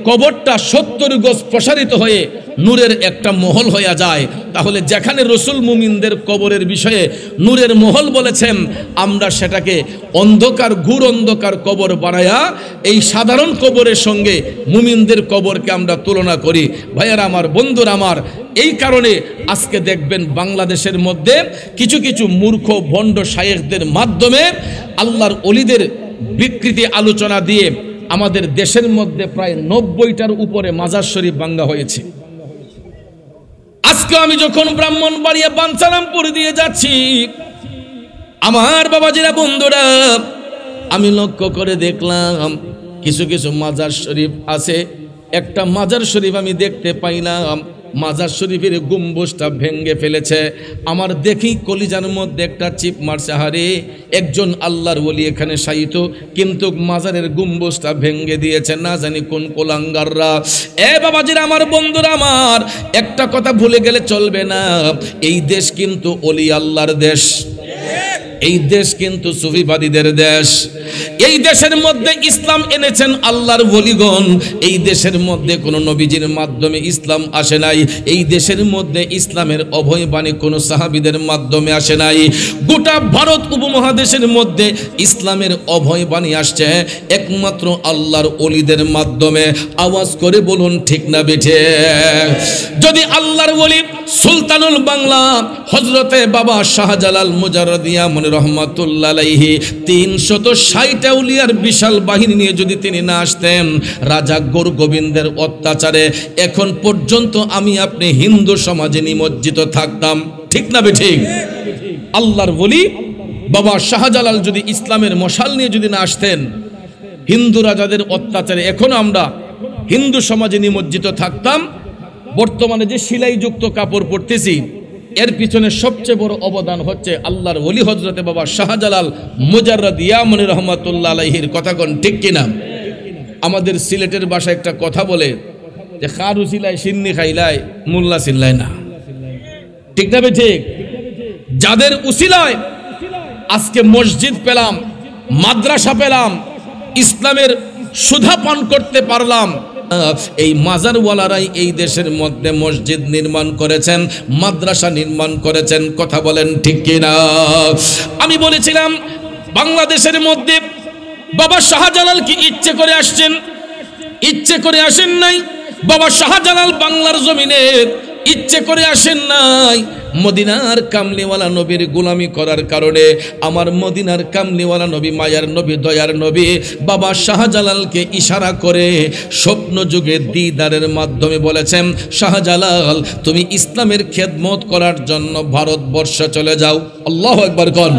Speaker 1: কবরটা 70 গজ প্রসারিত হয়ে নূরের একটা মহল হইয়া যায়। তাহলে যেখানে রসুল মুমিনদের কবরের বিষয়ে নূরের মহল বলেছেন, আমরা সেটাকে অন্ধকার, ঘুর অন্ধকার কবর বানায়া এই সাধারণ কবরের সঙ্গে মুমিনদের কবরকে আমরা তুলনা করি। ভাইয়ারা আমার, বন্ধুরা আমার, এই কারণে আজকে দেখবেন বাংলাদেশের মধ্যে কিছু কিছু মূর্খ ভণ্ড শায়েখদের মাধ্যমে আল্লাহর ওলিদের বিকৃতি আলোচনা দিয়ে আমাদের দেশের মধ্যে প্রায় 90টার উপরে মাজার শরীফ ভাঙ্গা হয়েছে। আজকে আমি যখন ব্রাহ্মণবাড়িয়া বাঞ্ছারামপুর দিয়ে যাচ্ছি, আমার বাবাজিরা, বন্ধুরা, আমি লক্ষ্য করে দেখলাম কিছু কিছু মাজার শরীফ আছে। একটা মাজার শরীফ আমি দেখতে পাইলাম মাজার শরীফের গম্বুজটা ভেঙে ফেলেছে। আমার দেখি কলিজার মধ্যে একটা চিপ মারছে, হারে একজন আল্লাহর ওলি এখানে শায়িত, কিন্তু মাজারের গম্বুজটা ভেঙে দিয়েছে। না জানি কোন কোলাঙ্গাররা। এ বাবাজিরা আমার, বন্ধুরা আমার, একটা কথা ভুলে গেলে চলবে না, এই দেশ কিন্তু ওলি আল্লাহর দেশ, এই দেশ কিন্তু সুফিবাদীদের দেশ। এই দেশের মধ্যে ইসলাম এনেছেন আল্লাহর ওলিগণ। এই দেশের মধ্যে কোনো নবীজির মাধ্যমে ইসলাম আসে নাই। এই দেশের মধ্যে ইসলামের অভয় বাণী কোনো সাহাবীদের মাধ্যমে আসে নাই। গোটা ভারত উপমহাদেশের মধ্যে ইসলামের অভয় বাণী আসছে একমাত্র আল্লাহর ওলিদের মাধ্যমে। আওয়াজ করে বলুন ঠিক না বেঠে? যদি আল্লাহর ওলি সুলতানুল বাংলা হযরতে বাবা শাহজালাল মুজাররদিয়া মনি রহমাতুল্লাহ আলাইহি 360 আউলিয়ার বিশাল বাহিনী নিয়ে যদি তিনি না আসতেন, রাজা গোরগোবিন্দের অত্যাচারে এখন পর্যন্ত আমি আপনি হিন্দু সমাজে নিমজ্জিত থাকতাম। ঠিক না বেঠিক? আল্লাহর ওলি বাবা শাহজালাল যদি ইসলামের মশাল নিয়ে যদি না আসতেন, হিন্দু রাজাদের অত্যাচারে এখন আমরা হিন্দু সমাজে নিমজ্জিত থাকতাম। বর্তমানে যে সেলাইযুক্ত কাপড় পরতেছি, এর পিছনে সবচেয়ে বড় অবদান হচ্ছে আল্লাহর ওলি হযরতে বাবা শাহজালাল মুজাররদিয়া মনি রহমাতুল্লাহ আলাইহির। কথা কোন ঠিক কিনা? আমাদের সিলেটের ভাষায় একটা কথা বলে যে খারু সিলাই সিন্নি খাইলাই মোল্লা চিল্লায় না। ঠিক না বে ঠিক? যাদের উসিলায় আজকে মসজিদ পেলাম, মাদ্রাসা পেলাম, ইসলামের সুধা পান করতে পারলাম, এই মাজারওয়ালারাই এই দেশের মধ্যে মসজিদ নির্মাণ করেছেন, মাদ্রাসা নির্মাণ করেছেন। কথা বলেন ঠিক কিনা? আমি বলেছিলাম বাংলাদেশের মধ্যে বাবা শাহজালাল কি ইচ্ছে করে আসছেন? ইচ্ছে করে আসেন নাই। বাবা শাহজালাল বাংলার জমিনে ইচ্ছে করে আসেন নাই। মদিনার কামলিওয়ালা নবীর গোলামি করার কারণে আমার মদিনার কামলিওয়ালা নবী, মায়ার নবী, দয়ার নবী বাবা শাহজালালকে ইশারা করে স্বপ্ন যুগে দিদারের মাধ্যমে বলেছেন, শাহজালাল তুমি ইসলামের খেদমত করার জন্য ভারতবর্ষ চলে যাও। আল্লাহু আকবার কোন।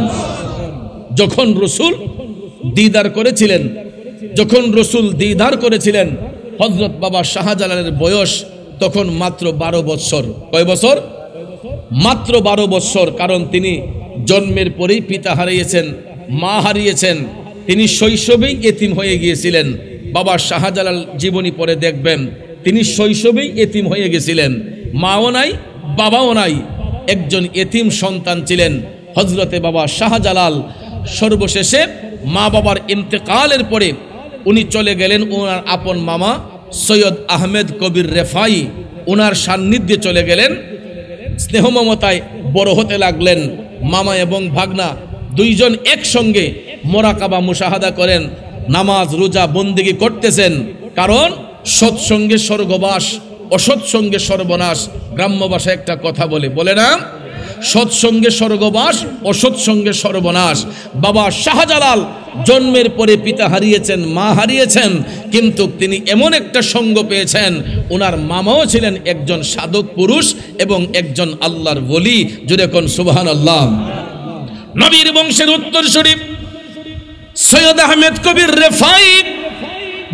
Speaker 1: যখন রসুল দিদার করেছিলেন, যখন রসুল দিদার করেছিলেন, হযরত বাবা শাহজালালের বয়স তখন মাত্র 12 বছর। কয় বছর? মাত্র 12 বছর। কারণ তিনি জন্মের পরেই পিতা হারিয়েছেন, মা হারিয়েছেন, তিনি শৈশবেই এতিম হয়ে গিয়েছিলেন। বাবা শাহজালাল জীবনী পড়ে দেখবেন তিনি শৈশবেই এতিম হয়ে গেছিলেন, মাও নাই বাবাও নাই, একজন এতিম সন্তান ছিলেন হযরতে বাবা শাহজালাল। সর্বশেষে মা বাবার ইন্তেকালের পরে উনি চলে গেলেন ওনার আপন মামা সৈয়দ আহমেদ কবির রেফাই, ওনার সান্নিধ্যে চলে গেলেন। স্নেহ মমতায় বড় হতে লাগলেন। মামা এবং ভাগনা দুইজন একসঙ্গে মোরাকাবা মুশাহাদা করেন, নামাজ রোজা বন্দেগী করতেছেন। কারণ সৎসঙ্গে স্বর্গবাস, অসৎসঙ্গে সর্বনাশ। গ্রাম্য ভাষায় একটা কথা বলে না, সৎসঙ্গে স্বর্গবাস, অসৎসঙ্গে সর্বনাশ। বাবা শাহজালাল জন্মের পরে পিতা হারিয়েছেন, মা হারিয়েছেন, কিন্তু তিনি এমন একটা সঙ্গ পেয়েছেন, ওনার মামাও ছিলেন একজন সাধক পুরুষ এবং একজন আল্লাহর ওলি। জুড়ে কোন সুবহানাল্লাহ। নবীর বংশের উত্তরসূরি সৈয়দ আহমেদ কবির রেফাই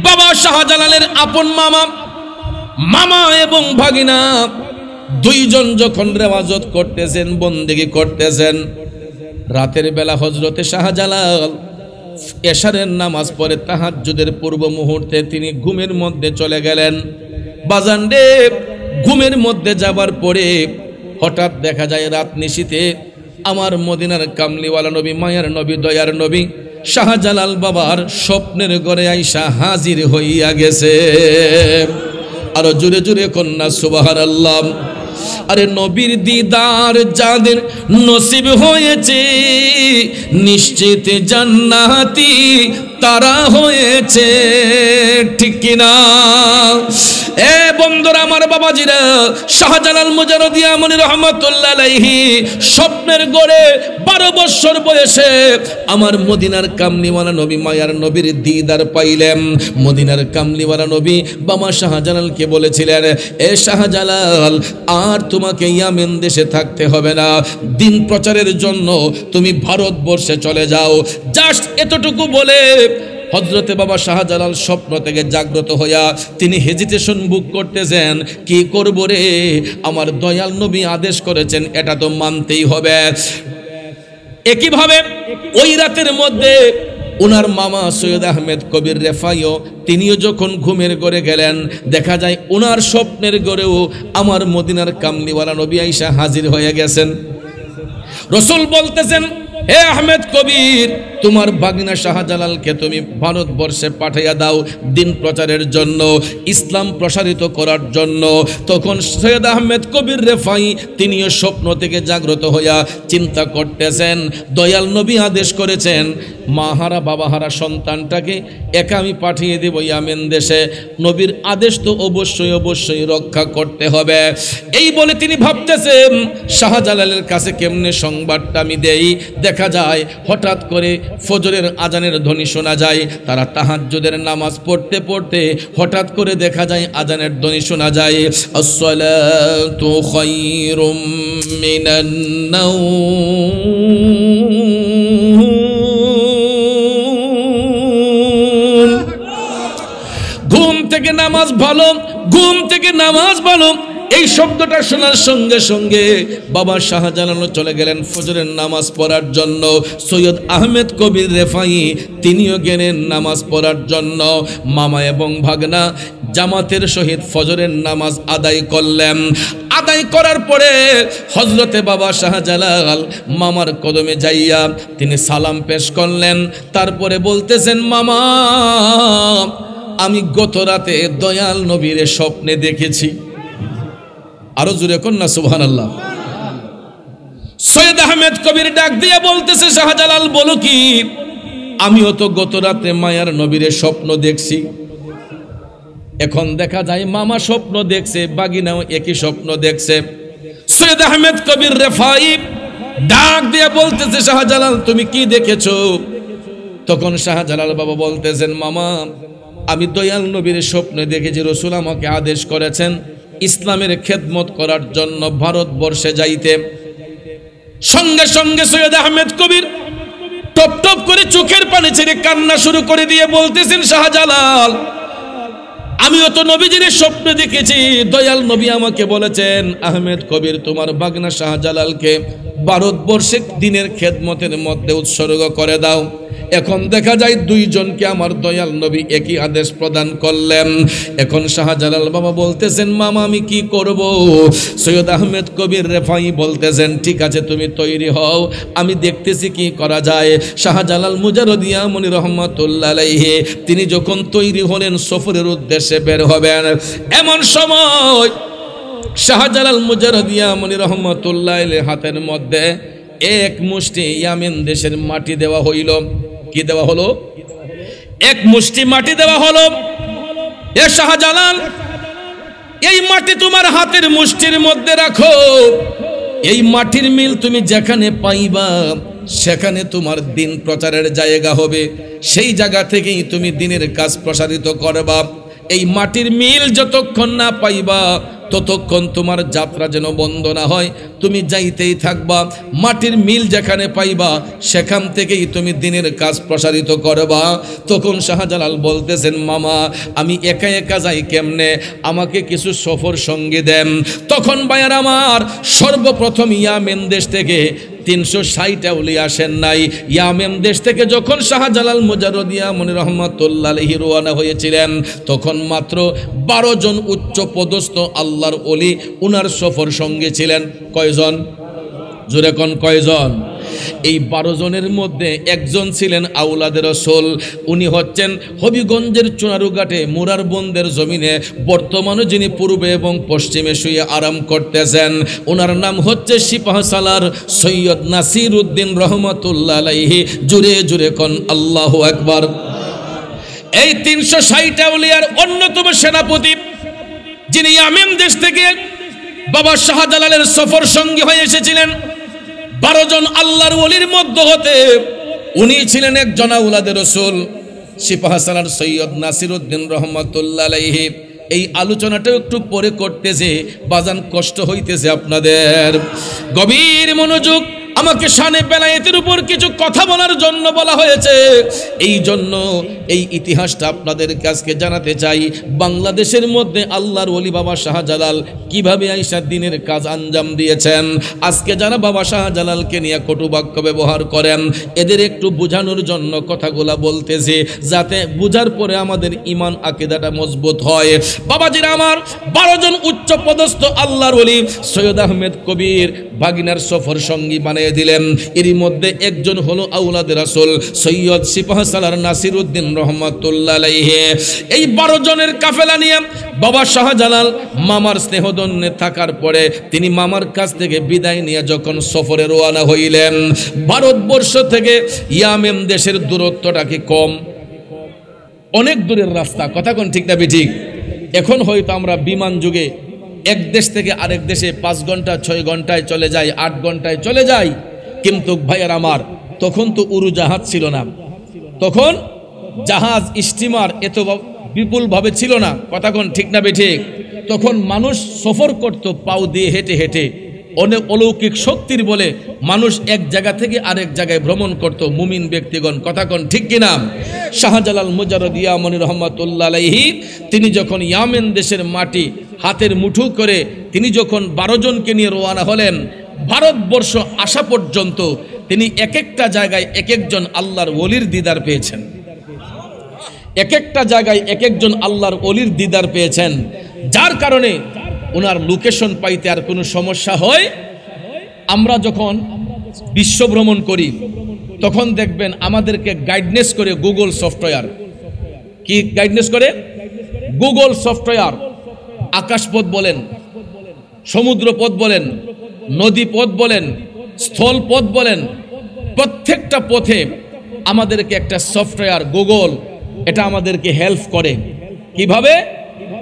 Speaker 1: বাবা শাহজালালের আপন মামা, মামা এবং ভাগিনা দুইজন যখন রেওয়াজত করতেছেন, বন্দেগী করতেছেন, রাতের বেলা হযরতে শাহজালাল এশারের নামাজ পড়ে তাহাজ্জুদের পূর্ব মুহূর্তে তিনি ঘুমের মধ্যে চলে গেলেন। বাজান রে, ঘুমের মধ্যে যাবার পরে হঠাৎ দেখা যায় রাত নিশীতে আমার মদিনার কামলিওয়ালা নবী, মায়ার নবী, দয়ার নবী শাহজালাল বাবার স্বপ্নের ঘরে আইসা হাজির হইয়া গেছে। আরো জোরে জোরে কন্যা সুবহানাল্লাহ। আরে নবীর দিদার যাদের নসিব হয়েছে, নিশ্চিত জান্নাতি তারা হয়েছে, ঠিক কিনা? এ বন্ধুরা আমার, বাবাজিরা, শাহজালাল মুজাররদিয়া মনি রহমাতুল্লাহ আলাইহি স্বপ্নের গড়ে 12 বছর বয়সে আমার মদিনার কামলিওয়ালা নবী, মায়ার নবীর দিদার পাইলেন। মদিনার কামলিওয়ালা নবী বাবা শাহজালালকে বলেছিলেন, এ শাহজালাল, আর তোমাকে ইয়ামেন দেশে থাকতে হবে না, দিন প্রচারের জন্য তুমি ভারতবর্ষে চলে যাও। জাস্ট এতটুকু বলে হযরতে বাবা শাহজালাল স্বপ্ন থেকে জাগ্রত হইয়া তিনি হেজিটেশন বুক করতেছেন, কি করব রে, আমার দয়াল নবী আদেশ করেছেন, এটা তো মানতেই হবে। একইভাবে ওই রাতের মধ্যে ওনার মামা সৈয়দ আহমেদ কবির রেফাইও তিনিও যখন ঘুমের ঘরে গেলেন, দেখা যায় ওনার স্বপ্নের ঘরেও আমার মদিনার কামলিওয়ালা নবী আইসা হাজির হয়ে গেছেন। রসুল বলতেছেন, হে আহমেদ কবির, তোমার ভাগিনা শাহজালালকে তুমি ভারতবর্ষে পাঠাইয়া দাও দিন প্রচারের জন্য, ইসলাম প্রসারিত করার জন্য। তখন সৈয়দ আহমেদ কবির রেফাই তিনিও স্বপ্ন থেকে জাগ্রত হইয়া চিন্তা করতেছেন, দয়াল নবী আদেশ করেছেন মাহারা বাবাহারা সন্তানটাকে একা আমি পাঠিয়ে দেব ইয়ামেন দেশে, নবীর আদেশ তো অবশ্যই অবশ্যই রক্ষা করতে হবে। এই বলে তিনি ভাবতেছেন শাহজালালের কাছে কেমনে সংবাদটা আমি দেই। দেখা যায় হঠাৎ করে ফজরের আজানের ধ্বনি শোনা যায়, তারা তাহাজ্জুদের নামাজ পড়তে পড়তে হঠাৎ করে দেখা যায় আজানের ধ্বনি শোনা যায়, আসসালাতু খায়রুম মিনান নাওম, ঘুম থেকে নামাজ ভালো, ঘুম থেকে নামাজ ভালো। এই শব্দটা শোনার সঙ্গে সঙ্গে বাবা শাহজালাল চলে গেলেন ফজরের নামাজ পড়ার জন্য। সৈয়দ আহমেদ কবির রেফাই তিনিও গেলেন নামাজ পড়ার জন্য। মামা এবং ভাগনা জামাতের সহিত ফজরের নামাজ আদায় করলেন। আদায় করার পরে হযরতে বাবা শাহজালাল মামার কদমে যাইয়া তিনি সালাম পেশ করলেন। তারপরে বলতেছেন, মামা, আমি গত রাতে দয়াল নবীর স্বপ্নে দেখেছি। আরো জোরে কন্যা সুবহানাল্লাহ। সৈয়দ আহমেদ কবির ডাক দিয়ে বলতেছে, শাহজালাল বলো কি? আমিও তো গত রাতে মায়ার নবীরে স্বপ্ন দেখছি। এখন দেখা যায় মামা স্বপ্ন দেখছে, বাগিনাও একই স্বপ্ন দেখছে। সৈয়দ আহমেদ কবির রেফাই ডাক দিয়ে বলতেছে, শাহজালাল তুমি কি দেখেছো? তখন শাহজালাল বাবা বলতেছেন, মামা আমি দয়াল নবীর স্বপ্নে দেখেছি রাসূল আমাকে আদেশ করেছেন ইসলামের খেদমত করার জন্য ভারতবর্ষে যাইতে। সঙ্গে সঙ্গে সৈয়দ আহমেদ কবির টপ টপ করে চোখের পানি ছেড়ে কান্না শুরু করে দিয়ে বলতেছেন, শাহজালাল আমিও তো নবীজির স্বপ্নে দেখেছি, দয়াল নবী আমাকে বলেছেন আহমেদ কবির তোমার বাগনা শাহজালালকে ভারতবর্ষে দিনের খেদমতের মধ্যে উৎসর্গ করে দাও। এখন দেখা যায় দুইজনকে আমার দয়াল নবী একই আদেশ প্রদান করলেন। এখন শাহজালাল বাবা বলতেছেন, মামা আমি কি করব? সৈয়দ আহমেদ কবির রেফাই বলতেছেন, ঠিক আছে তুমি তৈরি হও, আমি দেখতেছি কি করা যায়। শাহজালাল মুজাররদিয়া মনি রহমাতুল্লাহ আলাইহি তিনি যখন তৈরি হলেন সফরের উদ্দেশ্যে বের হবেন, এমন সময় শাহজালাল মুজাররদিয়া মনি রহমাতুল্লাহ আলাইহি হাতের মধ্যে এক মুষ্টি ইয়ামেন দেশের মাটি দেওয়া হইল। কি দেওয়া হলো? এক মুষ্টি মাটি দেওয়া হলো। এ শাহজালাল এই মাটি তোমার হাতের মুষ্টির মধ্যে রাখো, এই মাটির মিল তুমি যেখানে পাইবা সেখানে তোমার দিন প্রচারের জায়গা হবে, সেই জায়গা থেকেই তুমি দিনের কাজ প্রসারিত করবা। এই মাটির মিল যতক্ষণ না পাইবা ততক্ষণ তোমার যাত্রা যেন বন্ধ না হয়, তুমি যাইতেই থাকবা। মাটির মিল যেখানে পাইবা সেখান থেকেই তুমি দিনের কাজ প্রসারিত করবা। তখন শাহজালাল বলতেছেন, মামা আমি একা একা যাই কেমনে, আমাকে কিছু সফর সঙ্গী দেন। তখন ভাইয়ার আমার সর্বপ্রথম ইয়ামেন দেশ থেকে 360 আউলিয়া আসেন নাই। ইয়ামেন দেশ থেকে যখন শাহজালাল মুজাররদিয়া মনি রহমাতুল্লাহ আলাইহি রওনা হয়েছিলেন তখন মাত্র 12 জন উচ্চ পদস্থ আল্লাহর ওলি উনার সফর সঙ্গে ছিলেন। কয়জন? জোরে কোন কয়জন? এই 12 জনের মধ্যে একজন ছিলেন আওলাদের রাসূল। উনি হচ্ছেন হবিগঞ্জের চুনারুঘাটে মুরার বন্দের জমিনে বর্তমানে যিনি পূর্বে এবং পশ্চিমে শুয়ে আরাম করতেছেন, ওনার নাম হচ্ছে সিপাহসালার সৈয়দ নাসির উদ্দিন রহমাতুল্লাহ আলাইহি। জুড়ে জুড়ে কোন আল্লাহু আকবার। এই 360 আউলিয়ার অন্যতম সেনাপতি যিনি ইয়ামেন দেশ থেকে বাবা শাহজালালের সফর সঙ্গী হয়ে এসেছিলেন 12 জন আল্লাহর ওলির মধ্য হতে উনি ছিলেন একজন আওলাদের রাসূল সিপাহসালার সৈয়দ নাসির উদ্দিন রহমাতুল্লাহ আলাইহি। এই আলোচনাটা একটু পরে করতেছে, বাজান কষ্ট হইতেছে আপনাদের, গভীর মনোযোগ। আমাকে শানে বেলায়েতের উপর কিছু কথা বলার জন্য বলা হয়েছে, এই জন্য এই ইতিহাসটা আপনাদের কাছে জানাতে চাই। বাংলাদেশের মধ্যে আল্লাহর ওলি বাবা শাহজালাল কিভাবে আইসা দিনের কাজ আঞ্জাম দিয়েছেন। আজকে যারা বাবা শাহজালালকে নিয়ে কটু বাক্য ব্যবহার করেন এদের একটু বোঝানোর জন্য কথাগুলা বলতেছে, যাতে বুঝার পরে আমাদের ঈমান আকীদাটা মজবুত হয়। বাবাজিরা আমার 12 জন উচ্চ পদস্থ আল্লাহর ওলি সৈয়দ আহমেদ কবির বাগিনার সফর সঙ্গী বানিয়ে দিলেন। এরই মধ্যে একজন হলো আওলাদের রাসূল সৈয়দ সিপাহসালার নাসির উদ্দিন রহমাতুল্লাহ আলাইহি। এই 12 জনের কাফেলা নিয়ে বাবা শাহজালাল মামার স্নেহধন্যে থাকার পরে তিনি মামার কাছ থেকে বিদায় নিয়ে যখন সফরে রওনা হইলেন, ভারতবর্ষ থেকে ইয়ামেন দেশের দূরত্বটা কি কম? অনেক দূরের রাস্তা, কথা কোন ঠিক না বেঠিক? এখন হয়তো আমরা বিমান যুগে এক দেশ থেকে আরেক দেশে 5 ঘন্টা 6 ঘন্টায় চলে যায়, 8 ঘন্টায় চলে যায়। কিন্তু ভাইয়ার আমার তখন তো উড়োজাহাজ ছিল না, তখন জাহাজ স্টিমার এত বিপুল ভাবে ছিল না, কথা কোন ঠিক না বেঠিক? তখন মানুষ সফর করত পাও দিয়ে হেঁটে হেঁটে। অনেক অলৌকিক শক্তির বলে মানুষ এক জায়গা থেকে আরেক জায়গায় ভ্রমণ করত মুমিন ব্যক্তিগণ, কথা কোন ঠিক কিনা? শাহজালাল মুজাররদিয়া মনি রহমাতুল্লাহ আলাইহি তিনি যখন ইয়ামেন দেশের মাটি হাতের মুঠো করে তিনি যখন 12 জনকে নিয়ে রওনা হলেন, ভারতবর্ষ আসা পর্যন্ত তিনি এক একটা জায়গায় এক একজন আল্লাহর ওলির দিদার পেয়েছেন, এক একটা জায়গায় এক একজন আল্লাহর ওলির দিদার পেয়েছেন, যার কারণে ওনার লোকেশন পাইতে আর কোনো সমস্যা হয়। আমরা যখন বিশ্ব ভ্রমণ করি তখন দেখবেন আমাদেরকে গাইডনেস করে গুগল সফটওয়্যার। কি গাইডনেস করে? Google software. আকাশপথ বলেন, সমুদ্র পথ বলেন, নদী পথ বলেন, স্থল পথ বলেন, প্রত্যেকটা পথে আমাদেরকে একটা সফটওয়্যার গুগল এটা আমাদেরকে হেল্প করে কিভাবে?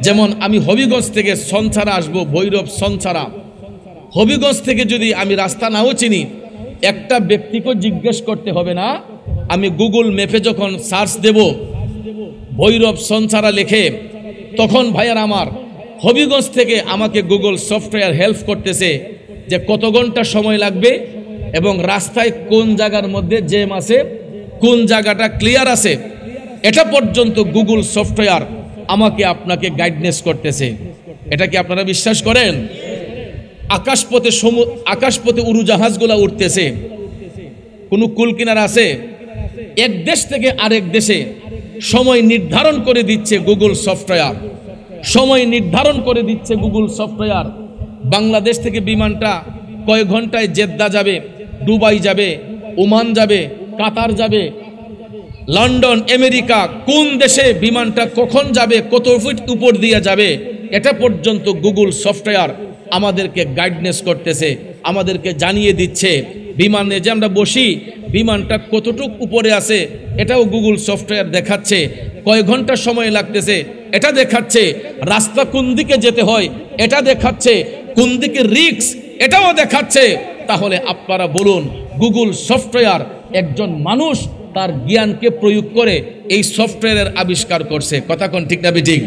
Speaker 1: যেমন আমি হবিগঞ্জ থেকে সঞ্চারা আসবো, ভৈরব সঞ্চারা, হবিগঞ্জ থেকে যদি আমি রাস্তা নাও চিনি, একটা ব্যক্তিকে জিজ্ঞেস করতে হবে না। আমি গুগল ম্যাপে যখন সার্চ দেব ভৈরব সঞ্চারা লিখে, তখন ভাইয়ার আমার হবিগঞ্জ থেকে আমাকে গুগল সফটওয়্যার হেল্প করতেছে যে কত ঘন্টা সময় লাগবে এবং রাস্তায় কোন জায়গার মধ্যে জ্যাম আছে, কোন জায়গাটা ক্লিয়ার আছে, এটা পর্যন্ত গুগল সফটওয়্যার আমাকে আপনাকে গাইডনেস করতেছে। এটা কি আপনারা বিশ্বাস করেন? আকাশপথে উড়োজাহাজগুলা উঠতেছে, কোনো কুল কিনারা আছে? এক দেশ থেকে আরেক দেশে সময় নির্ধারণ করে দিচ্ছে গুগল সফটওয়্যার, সময় নির্ধারণ করে দিচ্ছে গুগল সফটওয়্যার। বাংলাদেশ থেকে বিমানটা কয় ঘন্টায় জেদ্দা যাবে, দুবাই যাবে, ওমান যাবে, কাতার যাবে, লন্ডন, আমেরিকা, কোন দেশে বিমানটা কখন যাবে, কত ফিট উপর দিয়ে যাবে, এটা পর্যন্ত গুগল সফটওয়্যার আমাদেরকে গাইডনেস করতেছে, আমাদেরকে জানিয়ে দিচ্ছে। বিমানে যে আমরা বসি, বিমানটা কতটুক উপরে আছে এটাও গুগল সফটওয়্যার দেখাচ্ছে, কয় ঘন্টা সময় লাগতেছে এটা দেখাচ্ছে, রাস্তা কোন দিকে যেতে হয় এটা দেখাচ্ছে, কোন দিকে রিস্ক এটাও দেখাচ্ছে। তাহলে আপনারা বলুন, গুগল সফটওয়্যার একজন মানুষ তার জ্ঞানকে প্রয়োগ করে এই সফটওয়্যারের আবিষ্কার করছে। কথা কোন ঠিক না ঠিক?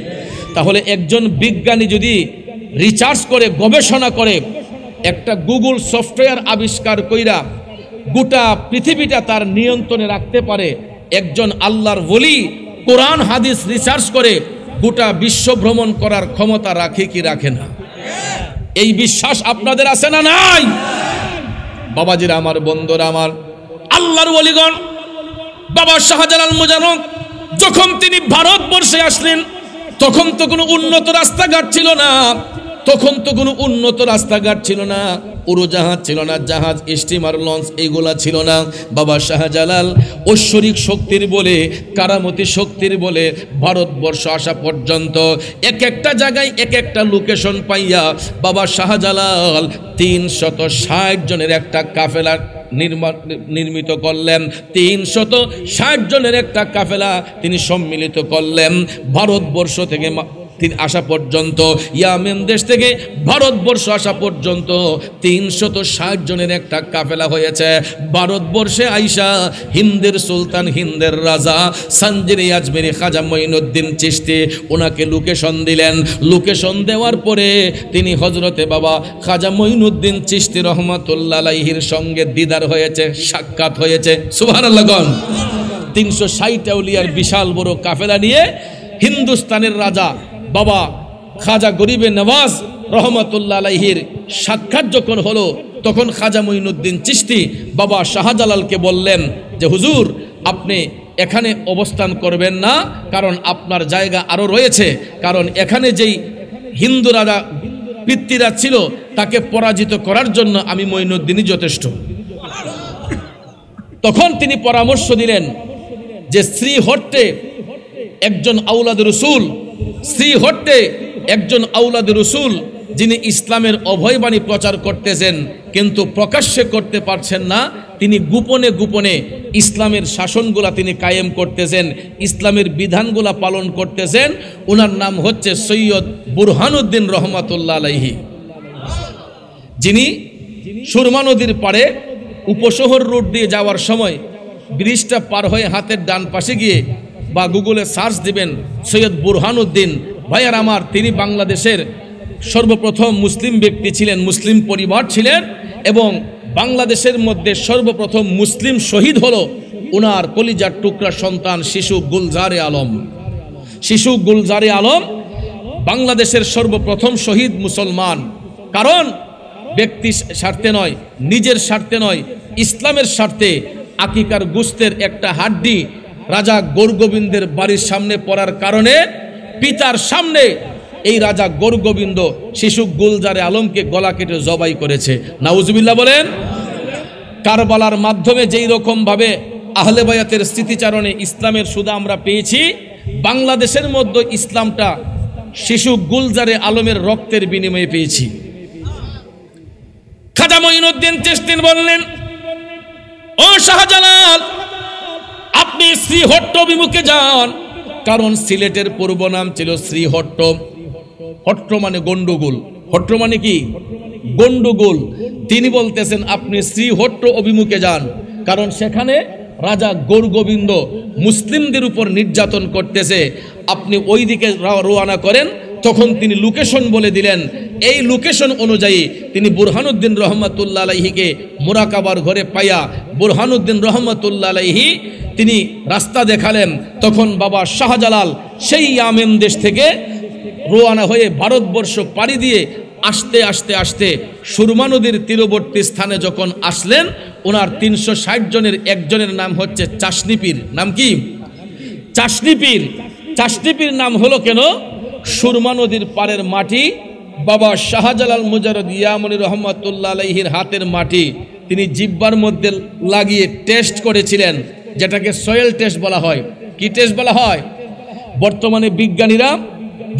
Speaker 1: তাহলে একজন বিজ্ঞানী যদি রিসার্চ করে, গবেষণা করে, একটা গুগল সফটওয়্যার আবিষ্কার কইরা গোটা পৃথিবীটা তার নিয়ন্ত্রণে রাখতে পারে, একজন আল্লাহর ওলি কোরআন হাদিস রিসার্চ করে গোটা বিশ্ব ভ্রমণ করার ক্ষমতা রাখে কি রাখে না? এই বিশ্বাস আপনাদের আছে না নাই? বাবাজিরা আমার, বন্ধুরা আমার, আল্লাহর ওলিগণ, বাবা শাহজালাল মুজাররদ যখন তিনি ভারতবর্ষে আসলেন, তখন তো কোনো উন্নত রাস্তাঘাট ছিল না, তখন তো কোনো উন্নত রাস্তাঘাট ছিল না, উড়োজাহাজ ছিল না, জাহাজ, স্টিমার, লঞ্চ এইগুলা ছিল না। বাবা শাহজালাল ঐশ্বরিক শক্তির বলে, কারামতি শক্তির বলে ভারতবর্ষ আসা পর্যন্ত এক একটা জায়গায় এক একটা লোকেশন পাইয়া বাবা শাহজালাল 360 জনের একটা কাফেলা নির্মিত করলেন। 360 জনের একটা কাফেলা তিনি সম্মিলিত করলেন ভারতবর্ষ থেকে তিনি আসা পর্যন্ত, ইয়ামেন দেশ থেকে ভারতবর্ষ আসা পর্যন্ত 360 জনের একটা কাফেলা হয়েছে। ভারতবর্ষে আইসা হিন্দের সুলতান, হিন্দের রাজা সানজিরে আজমেরি খাজা মঈনুদ্দিন চিশতি ওনাকে লোকেশন দিলেন। লোকেশন দেওয়ার পরে তিনি হজরতে বাবা খাজা মঈনুদ্দিন চিশতি রহমাতুল্লাহ আলাইহির সঙ্গে দিদার হয়েছে, সাক্ষাৎ হয়েছে। সুবহানাল্লাহ। 360 আউলিয়ার বিশাল বড় কাফেলা নিয়ে হিন্দুস্তানের রাজা বাবা খাজা গরিবে নওয়াজ রহমতুল্লাহ আলাইহির সাক্ষাৎ যখন হলো, তখন খাজা মঈনুদ্দিন চিশতি বাবা শাহজালালকে বললেন যে হুজুর, আপনি এখানে অবস্থান করবেন না, কারণ আপনার জায়গা আরো রয়েছে, কারণ এখানে যেই হিন্দু রাজা পিতৃরাজ ছিল তাকে পরাজিত করার জন্য আমি মঈনুদ্দিনই যথেষ্ট। তখন তিনি পরামর্শ দিলেন যে শ্রীহট্টে একজন আউলাদ রসুল, শ্রীহট্টে একজন আউলাদ রসুল যিনি ইসলামের অভয়বাণী প্রচার করতেছেন কিন্তু প্রকাশ্যে করতে পারছেন না, তিনি গোপনে গোপনে ইসলামের শাসনগুলা তিনি কায়েম করতেছেন, ইসলামের বিধানগুলা পালন করতেছেন। ওনার নাম হচ্ছে সৈয়দ বুরহানুদ্দিন রহমাতুল্লাহ আলাইহি, যিনি সুরমা নদীর পাড়ে উপশহর রোড দিয়ে যাওয়ার সময় ব্রিজটা পার হয়ে হাতের ডান পাশে গিয়ে বা গুগলে সার্চ দিবেন সৈয়দ বুরহানুদ্দিন। ভাইয়ার আমার, তিনি বাংলাদেশের সর্বপ্রথম মুসলিম ব্যক্তি ছিলেন, মুসলিম পরিবার ছিলেন, এবং বাংলাদেশের মধ্যে সর্বপ্রথম মুসলিম শহীদ হলো ওনার কলিজার টুকরা সন্তান শিশু গুলজারে আলম। শিশু গুলজারে আলম বাংলাদেশের সর্বপ্রথম শহীদ মুসলমান। কারণ ব্যক্তি স্বার্থে নয়, নিজের স্বার্থে নয়, ইসলামের স্বার্থে আকিকার গোশতের একটা হাড্ডি রাজা গৌরগোবিন্দের বাড়ির সামনে পড়ার কারণে পিতার সামনে এই রাজা গৌরগোবিন্দ শিশু গুলজারে আলমকে গলা কেটে জবাই করেছে। নাউজুবিল্লাহ বলেন। কারবালার মাধ্যমে যেই রকম ভাবে আহলে বায়াতের স্মৃতিচারণে ইসলামের সুদা আমরা পেয়েছি, বাংলাদেশের মধ্যে ইসলামটা শিশু গুলজারে আলমের রক্তের বিনিময়ে পেয়েছি। খাজা মঈনুদ্দিন চিশতি বললেন, ও শাহজালাল, শ্রীহট্ট অভিমুখে যান, কারণ সিলেটের পূর্ব নাম ছিল শ্রীহট্ট। হট্ট মানে গন্ডগোল, হট্ট মানে কি গন্ডগোল। তিনি বলতেছেন আপনি শ্রীহট্ট অভিমুখে যান, কারণ সেখানে রাজা গৌরগোবিন্দ মুসলিমদের উপর নির্যাতন করতেছে, আপনি ওই দিকে রওনা করেন। তখন তিনি লোকেশন বলে দিলেন। এই লোকেশন অনুযায়ী তিনি বুরহানুদ্দিন রহমতুল্লাহ আলাইহিকে মুরাকাবার ঘরে পাইয়া বুরহানুদ্দিন রহমতুল্লাহ আলাইহি তিনি রাস্তা দেখালেন। তখন বাবা শাহজালাল সেই ইয়ামেন দেশ থেকে রওনা হয়ে ভারতবর্ষ পাড়ি দিয়ে আস্তে আস্তে আস্তে সুরমা নদীর তীরবর্তী স্থানে যখন আসলেন, ওনার 360 জনের একজনের নাম হচ্ছে চাশনি পীর। নাম কি? চাশনি পীর। চাশনি পীর নাম হলো কেন? সুরমা নদীর পাড়ের মাটি বাবা শাহজালাল মুজাররদ ইয়ামনি রহমতুল্লাহ আলাইহির হাতের মাটি তিনি জিহ্বার মধ্যে লাগিয়ে টেস্ট করেছিলেন, যেটাকে সয়েল টেস্ট বলা হয়। কি টেস্ট বলা হয়? বর্তমানে বিজ্ঞানীরা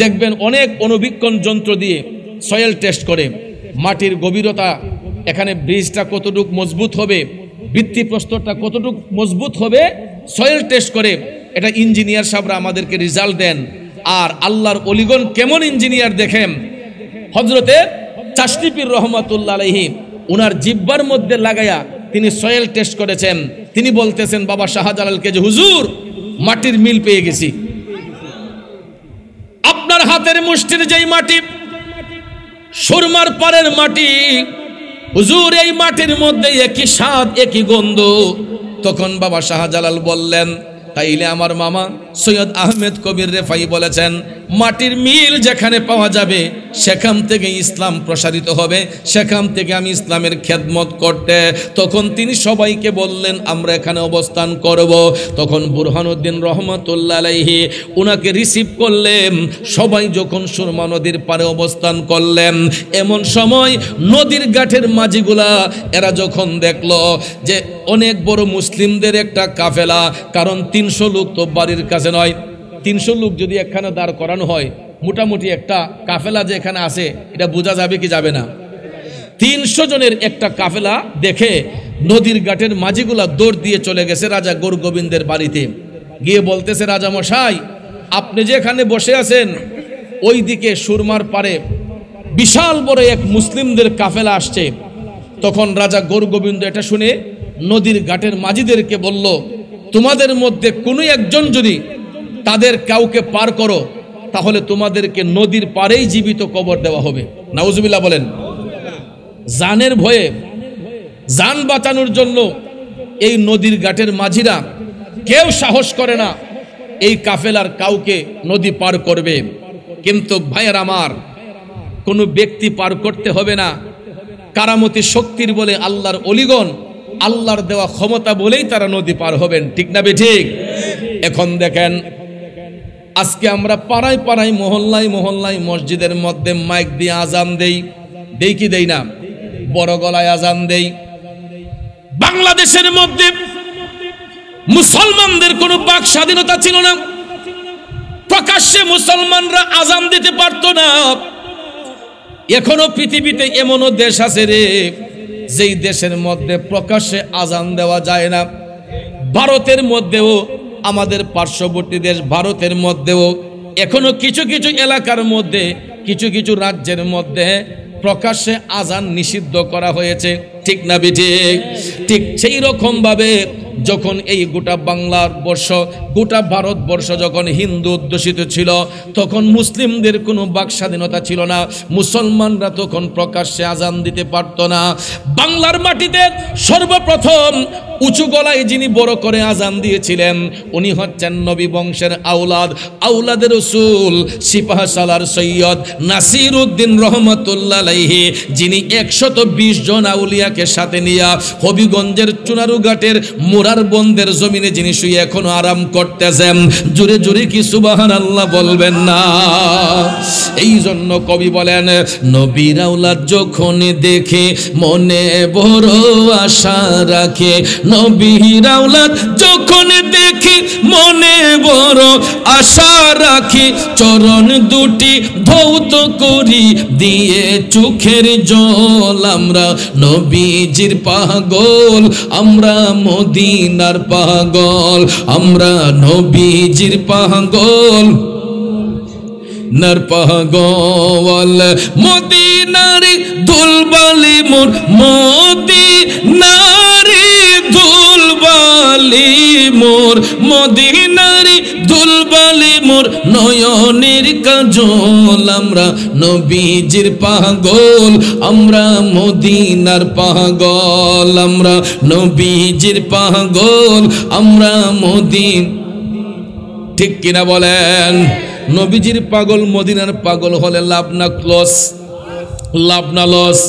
Speaker 1: দেখবেন অনেক অণুবীক্ষণ যন্ত্র দিয়ে সয়েল টেস্ট করে, মাটির গভীরতা, এখানে ব্রিজটা কতটুকু মজবুত হবে, ভিত্তিপ্রস্তরটা কতটুকু মজবুত হবে, সয়েল টেস্ট করে এটা ইঞ্জিনিয়ার সাহেবরা আমাদেরকে রেজাল্ট দেন। আর আল্লাহর অলিগণ কেমন ইঞ্জিনিয়ার দেখেন, হযরতে চাশনি পীর রহমাতুল্লাহ আলাইহি ওনার জিহ্বার মধ্যে লাগায়া তিনি সয়েল টেস্ট করেছেন। তিনি বলতেছেন বাবা শাহজালালকে যে হুজুর মাটির মিল পেয়ে গেছি, আপনার হাতের মুষ্টির যেই মাটি সুরমার পাড়ের মাটি, হুজুর এই মাটির মধ্যে একই স্বাদ একই গন্ধ। তখন বাবা শাহজালাল বললেন, তাইলে আমার মামা সৈয়দ আহমেদ কবির রেফাই বলেছেন মাটির মিল যেখানে পাওয়া যাবে সেখান থেকে ইসলাম প্রসারিত হবে, সেখান থেকে আমি ইসলামের খেদমত করতে। তখন তিনি সবাইকে বললেন আমরা এখানে অবস্থান করব। তখন বুরহানুদ্দিন রহমতুল্লাহ আলাইহি ওনাকে রিসিভ করলেন। সবাই যখন সুরমা নদীর পাড়ে অবস্থান করলেন, এমন সময় নদীর ঘাটের মাঝিগুলা এরা যখন দেখলো যে অনেক বড় মুসলিমদের একটা কাফেলা, কারণ 300 লোক তো বাড়ির কাছে নয়, 300 লোক যদি একখানে দাঁড় করানো হয়, মোটামুটি একটা কাফেলা যে এখানে আছে এটা বোঝা যাবে কি যাবে না? 300 জনের একটা কাফেলা দেখে নদীর ঘাটের মাঝিগুলা দৌড় দিয়ে চলে গেছে রাজা গৌরগোবিন্দের বাড়িতে। গিয়ে বলতেছে, রাজা মশাই আপনি যে এখানে বসে আছেন, ওই দিকে সুরমার পারে বিশাল বড় এক মুসলিমদের কাফেলা আসছে। তখন রাজা গৌরগোবিন্দ এটা শুনে নদীর ঘাটের মাঝিদেরকে বলল, তোমাদের মধ্যে কোনো একজন যদি তাদের কাউকে পার করো তাহলে তোমাদেরকে নদীর পারেই জীবিত কবর দেওয়া হবে। নাউজুবিল্লাহ বলেন। জানের ভয়ে, জান বাঁচানোর জন্য এই নদীর ঘাটের মাঝিরা কেউ সাহস করে না এই কাফেলার কাউকে নদী পার করবে। কিন্তু ভাইয়ের আমার, কোনো ব্যক্তি পার করতে হবে না, কারামতি শক্তির বলে আল্লাহর অলিগণ, আল্লাহর দেওয়া ক্ষমতা বলেই তারা নদী পার হবেন। ঠিক না বেঠিক? এখন দেখেন আজকে আমরা পাড়ায় পাড়ায় মহল্লায় মহল্লায় মসজিদের মধ্যে মাইক দিয়ে আজান দেই কি দেই না? বড় গলায় আজান দেই। বাংলাদেশের মধ্যে মুসলমানদের কোনো বাক স্বাধীনতা ছিল না, প্রকাশ্যে মুসলমানরা আজান দিতে পারত না। এখনো পৃথিবীতে এমনও দেশ আছে রে, যেই দেশের মধ্যে প্রকাশ্যে আজান দেওয়া যায় না। ভারতের মধ্যেও, আমাদের পার্শ্ববর্তী দেশ ভারতের মধ্যেও এখনো কিছু কিছু এলাকার মধ্যে, কিছু কিছু রাজ্যের মধ্যে প্রকাশ্যে আজান নিষিদ্ধ করা হয়েছে। ঠিক না বিঠিক? ঠিক সেই রকম ভাবে যখন এই গোটা বাংলার বর্ষ, গোটা ভারতবর্ষ যখন হিন্দু অধ্যুষিত ছিল, তখন মুসলিমদের কোনো বাক স্বাধীনতা ছিল না। মুসলমানরা তখন প্রকাশ্যে আজান দিতে পারত না। বাংলার মাটিতে সর্বপ্রথম উঁচু গলায় যিনি বড় করে আজান দিয়েছিলেন, উনি হচ্ছেন নবী বংশের আউলাদের রাসূল সিপাহসালার সৈয়দ নাসির উদ্দিন রহমতুল্লাহ আলাইহি, যিনি 120 জন আউলিয়াকে সাথে নিয়ে হবিগঞ্জের চুনারুঘাটের মোরার বন্দের জমিনে যিনি শুয়ে এখনো আরাম করতেছেন। জোরে জোরে কি সুবহানাল্লাহ বলবেন না? এই জন্য কবি বলেন, নবীর আওলাদ যখন দেখে মনে বড় আশা রাখে, নবীর আওলাদ যখন দেখি মনে বড় আশা রাখি, চরণ দুটি ধৌত করি দিয়ে চোখের জল। আমরা নবীজির পাগল, আমরা মদিনার পাগল, আমরা নবীজির পাগল নার পাগল। মদিনার ধুলবালি মোর, মদিনার ধুলবালি মোর, মদিনার ধুলবালি মোর নয়নের কাজল। আমরা নবীজির পাগল, আমরা মদিনার পাগল, আমরা নবীজির পাগল, আমরা মদিন। ঠিক কিনা বলেন? নবীজির পাগল মদিনার পাগল হলে লাভ না লস? লাভ না লস?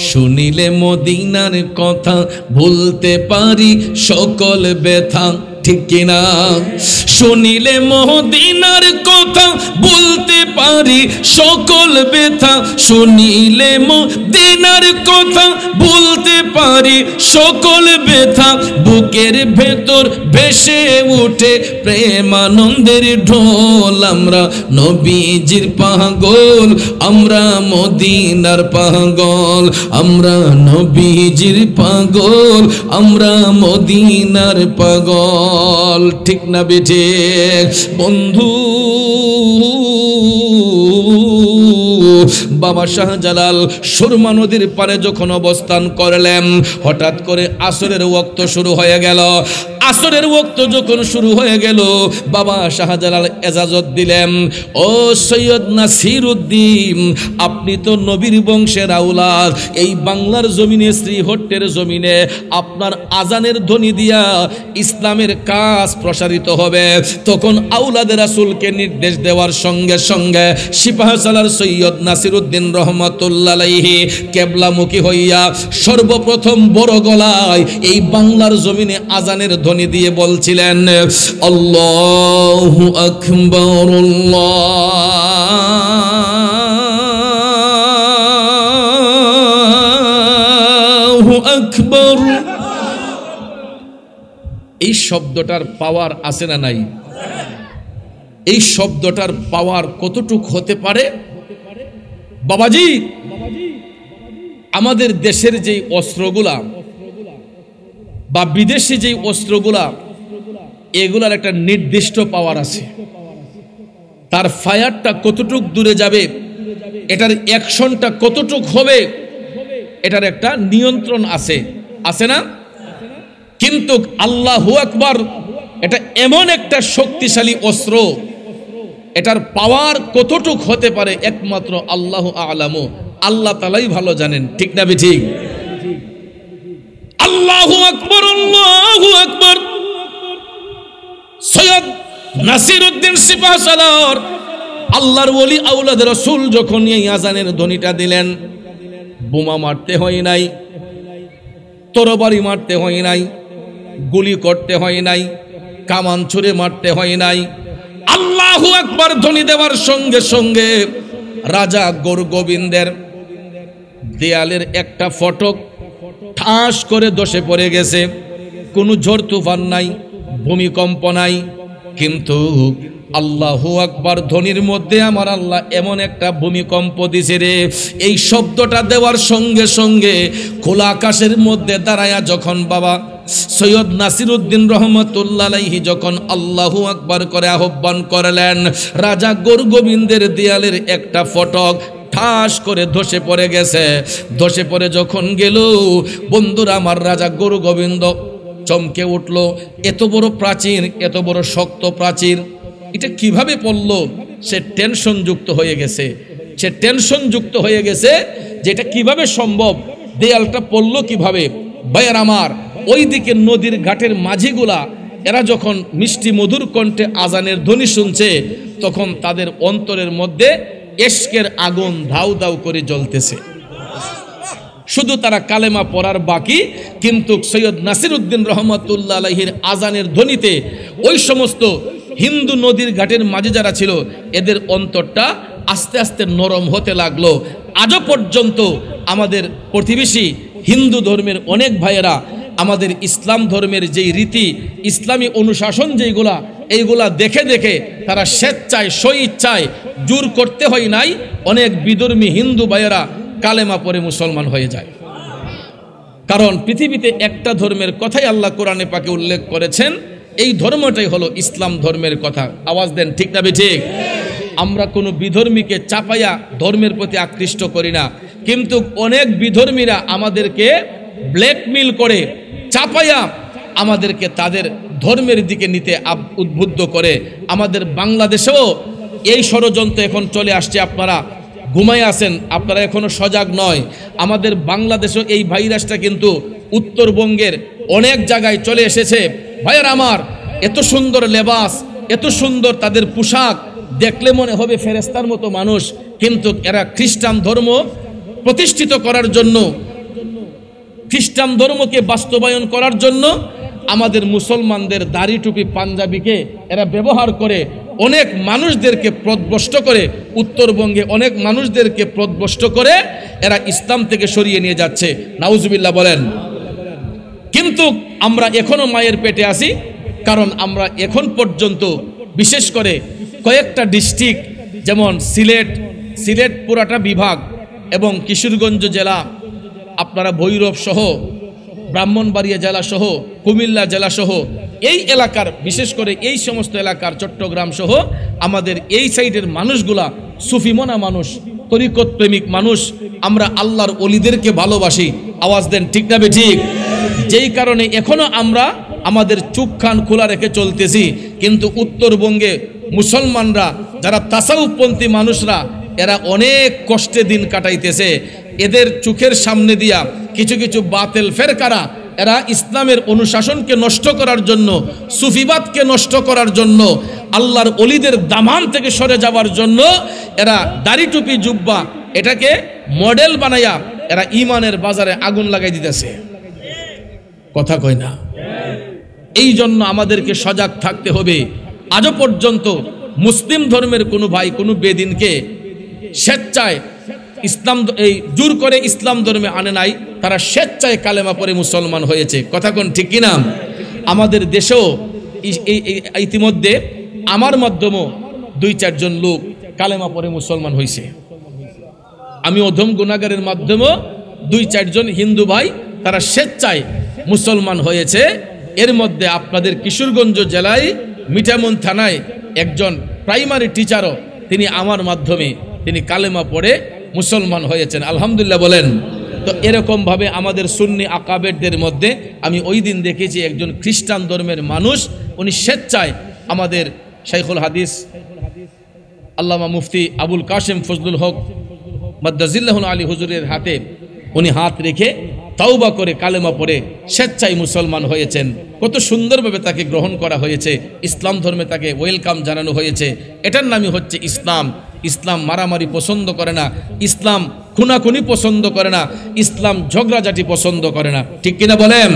Speaker 1: শুনিলে মদিনার কথা ভুলতে পারি সকল ব্যথা। ঠিক কিনা? শুনিলে মদিনার কথা বলতে পারি সকল ব্যথা, শুনিলে মদিনার কথা বলতে পারি সকল ব্যথা। বুকের ভেতর ভেসে উঠে প্রেমানন্দের ঢোল। আমরা নবীজির পাগল, আমরা মদিনার পাগল, আমরা নবীজির পাগল, আমরা মদিনার পাগল। ঠিক না বেঠে বন্ধু? বাবা শাহজালাল সুরমা নদীর পারে যখন অবস্থান করলেন, হঠাৎ করে আসরের ওয়াক্ত শুরু হয়ে গেল। আসরের ওয়াক্ত যখন শুরু হয়ে গেল, বাবা শাহজালাল এজাজত দিলেন, ও সৈয়দ নাসিরউদ্দিন, আপনি তো নবীর বংশের আওলাদ, এই বাংলার জমিনে শ্রীহট্টের জমিনে আপনার আজানের ধ্বনি দিয়া ইসলামের কাজ প্রসারিত হবে। তখন আওলাদে রাসূলকে নির্দেশ দেওয়ার সঙ্গে সঙ্গে সিপাহসালার সৈয়দ নাসিরউদ্দিন রহমাতুল্লাহ আলাইহি কেবলামুখী হইয়া সর্বপ্রথম বড় গলায় এই বাংলার জমিনে আজানের ধ্বনি দিয়ে বলছিলেন, আল্লাহু আকবার, আল্লাহু আকবার। এই শব্দটার পাওয়ার আছে না নাই? এই শব্দটার পাওয়ার কতটুক হতে পারে? বাবাজি, আমাদের দেশের যেই অস্ত্রগুলা বা বিদেশি যেই অস্ত্রগুলা, এগুলার একটা নির্দিষ্ট পাওয়ার আছে। তার ফায়ারটা কতটুক দূরে যাবে, এটার অ্যাকশনটা কতটুক হবে, এটার একটা নিয়ন্ত্রণ আছে, আছে না? কিন্তু আল্লাহু আকবার এটা এমন একটা শক্তিশালী অস্ত্র, এটার পাওয়ার কতটুক হতে পারে একমাত্র আল্লাহু আ'লামু, আল্লাহ তাআলাই ভালো জানেন। ঠিক না ঠিক? আল্লাহু আকবার, আল্লাহু আকবার। সৈয়দ নাসিরউদ্দিন সিপাহসালার আল্লাহর ওলি আওলাদ রাসূল যখন এই আজানের ধ্বনিটা দিলেন, বোমা মারতে হয় নাই, তরবারি মারতে হয় নাই, গুলি করতে হয় নাই, কামান ছুঁড়ে মারতে হয় নাই। আল্লাহু আকবার ধ্বনি দেওয়ার সঙ্গে সঙ্গে রাজা গোরগোবিন্দের দেয়ালের একটা ফটক ঠাস করে ধসে পড়ে গেছে। কোনো ঝড় তুফান নাই, ভূমিকম্প নাই, কিন্তু আল্লাহু আকবার ধ্বনির মধ্যে আমার আল্লাহ এমন একটা ভূমিকম্প দিছে রে। এই শব্দটা দেওয়ার সঙ্গে সঙ্গে খোলা আকাশের মধ্যে দাঁড়ায়া যখন বাবা সৈয়দ নাসিরউদ্দিন রহমাতুল্লাহ আলাইহি যখন আল্লাহু আকবার করে আহ্বান করলেন, রাজা গোরগোবিন্দের দেয়ালের একটা ফটক ঠাস করে ধসে পড়ে গেছে। ধসে পড়ে যখন গেল, বন্ধুরা আমার, রাজা গোরগোবিন্দ চমকে উঠল। এত বড় প্রাচীর, এত বড় শক্ত প্রাচীর, এটা কিভাবে পড়লো? সে টেনশন যুক্ত হয়ে গেছে, সে টেনশন যুক্ত হয়ে গেছে যে এটা কিভাবে সম্ভব, দেয়ালটা পড়লো কিভাবে। ভাইয়ের আমার, ওইদিকে নদীর ঘাটের মাঝিগুলা এরা যখন মিষ্টি মধুর কণ্ঠে আজানের ধ্বনি শুনছে, তখন তাদের অন্তরের মধ্যে ইশকের আগুন ধাউ ধাউ করে জ্বলতেছে। শুধু তারা কালেমা পড়ার বাকি, কিন্তু সৈয়দ নাসিরউদ্দিন রহমাতুল্লাহ আলাইহির আজানের ধ্বনিতে ওই সমস্ত হিন্দু নদীর ঘাটের মাঝে যারা ছিল, এদের অন্তরটা আস্তে আস্তে নরম হতে লাগলো। আজও পর্যন্ত আমাদের প্রতিবেশী হিন্দু ধর্মের অনেক ভাইয়েরা আমাদের ইসলাম ধর্মের যেই রীতি, ইসলামী অনুশাসন যেইগুলা, এইগুলা দেখে দেখে তারা স্বেচ্ছায় স্বইচ্ছায় জোর করতে হয় নাই, অনেক বিধর্মী হিন্দু ভাইয়েরা কালেমা পড়ে মুসলমান হয়ে যায়। কারণ পৃথিবীতে একটা ধর্মের কথাই আল্লাহ কোরআনে পাকে উল্লেখ করেছেন, এই ধর্মটাই হলো ইসলাম ধর্মের কথা। আওয়াজ দেন ঠিক না ঠিক? আমরা কোনো বিধর্মীকে চাপাইয়া ধর্মের প্রতি আকৃষ্ট করি না, কিন্তু অনেক বিধর্মীরা আমাদেরকে ব্ল্যাকমেইল করে চাপাইয়া আমাদেরকে তাদের ধর্মের দিকে নিতে উদ্বুদ্ধ করে। আমাদের বাংলাদেশেও এই ষড়যন্ত্র এখন চলে আসছে। আপনারা ঘুমায় আছেন, আপনারা এখনো সজাগ নয়। আমাদের বাংলাদেশেও এই ভাইরাসটা কিন্তু উত্তরবঙ্গের অনেক জায়গায় চলে এসেছে। ভাইয়ের আমার, এত সুন্দর লেবাস, এত সুন্দর তাদের পোশাক, দেখলে মনে হবে ফেরেশতার মতো মানুষ, কিন্তু এরা খ্রিস্টান ধর্ম প্রতিষ্ঠিত করার জন্য, খ্রিস্টান ধর্মকে বাস্তবায়ন করার জন্য আমাদের মুসলমানদের দাড়ি টুপি পাঞ্জাবিকে এরা ব্যবহার করে অনেক মানুষদেরকে পথভ্রষ্ট করে, উত্তরবঙ্গে অনেক মানুষদেরকে পথভ্রষ্ট করে এরা ইসলাম থেকে সরিয়ে নিয়ে যাচ্ছে। নাউজুবিল্লাহ বলেন। কিন্তু আমরা এখনো মায়ের পেটে আছি, কারণ আমরা এখন পর্যন্ত বিশেষ করে কয়েকটা ডিস্ট্রিক্ট, যেমন সিলেট পুরাটা বিভাগ এবং কিশোরগঞ্জ জেলা, আপনারা ভৈরব সহ, ব্রাহ্মণবাড়িয়া জেলা সহ, কুমিল্লা জেলা সহ, এই এলাকার বিশেষ করে এই সমস্ত এলাকার, চট্টগ্রাম সহ আমাদের এই সাইডের মানুষগুলা সুফিমনা মানুষ, তরিকত প্রেমিক মানুষ। আমরা আল্লাহর ওলিদেরকে ভালোবাসি। আওয়াজ দেন ঠিক না ঠিক? যেই কারণে এখনো আমরা আমাদের চোখ কান খোলা রেখে চলতেছি। কিন্তু উত্তরবঙ্গে মুসলমানরা যারা তাসাউফপন্থী মানুষরা, এরা অনেক কষ্টে দিন কাটাইতেছে। এদের চোখের সামনে দিয়া কিছু কিছু বাতিল ফেরকারা, এরা ইসলামের অনুশাসনকে নষ্ট করার জন্য, সুফিবাদকে নষ্ট করার জন্য, আল্লাহর ওলিদের দামান থেকে সরে যাওয়ার জন্য এরা দাড়ি টুপি জুব্বা এটাকে মডেল বানাইয়া এরা ইমানের বাজারে আগুন লাগাই দিতেছে। কথা কয় না? এই জন্য আমাদেরকে সজাগ থাকতে হবে। আজও পর্যন্ত মুসলিম ধর্মের কোনো ভাই কোনো বেদিনকে স্বেচ্ছায় ইসলাম এই জোর করে ইসলাম ধর্মে আনে নাই, তারা স্বেচ্ছায় কালেমা পড়ে মুসলমান হয়েছে। কথা কোন ঠিক কিনা? আমাদের দেশেও ইতিমধ্যে আমার মাধ্যমেও 2-4 জন লোক কালেমা পড়ে মুসলমান হয়েছে। আমি অধম গুনাহগারের মাধ্যমেও 2-4 জন হিন্দু ভাই তারা স্বেচ্ছায় মুসলমান হয়েছে। এর মধ্যে আপনাদের কিশোরগঞ্জ জেলায় মিঠামন থানায় একজন প্রাইমারি টিচারও তিনি আমার মাধ্যমে তিনি কালেমা পড়ে মুসলমান হয়েছেন। আলহামদুলিল্লাহ বলেন। তো এরকম ভাবে আমাদের সুন্নি আকাবেরদের মধ্যে আমি ওই দিন দেখেছি একজন খ্রিস্টান ধর্মের মানুষ, উনি স্বেচ্ছায় আমাদের শাইখুল হাদিস আল্লামা মুফতি আবুল কাসেম ফজলুল হক মাদ্দাজিল্লাহুল আলী হুজুরের হাতে উনি হাত রেখে তাওবা করে কালেমা পড়ে স্বেচ্ছায় মুসলমান হয়েছেন। কত সুন্দরভাবে তাকে গ্রহণ করা হয়েছে, ইসলাম ধর্মে তাকে ওয়েলকাম জানানো হয়েছে। এটার নামই হচ্ছে ইসলাম। ইসলাম মারামারি পছন্দ করে না, ইসলাম খুনাখুনি পছন্দ করে না, ইসলাম ঝগড়াঝাটি পছন্দ করে না। ঠিক কিনা বলেন?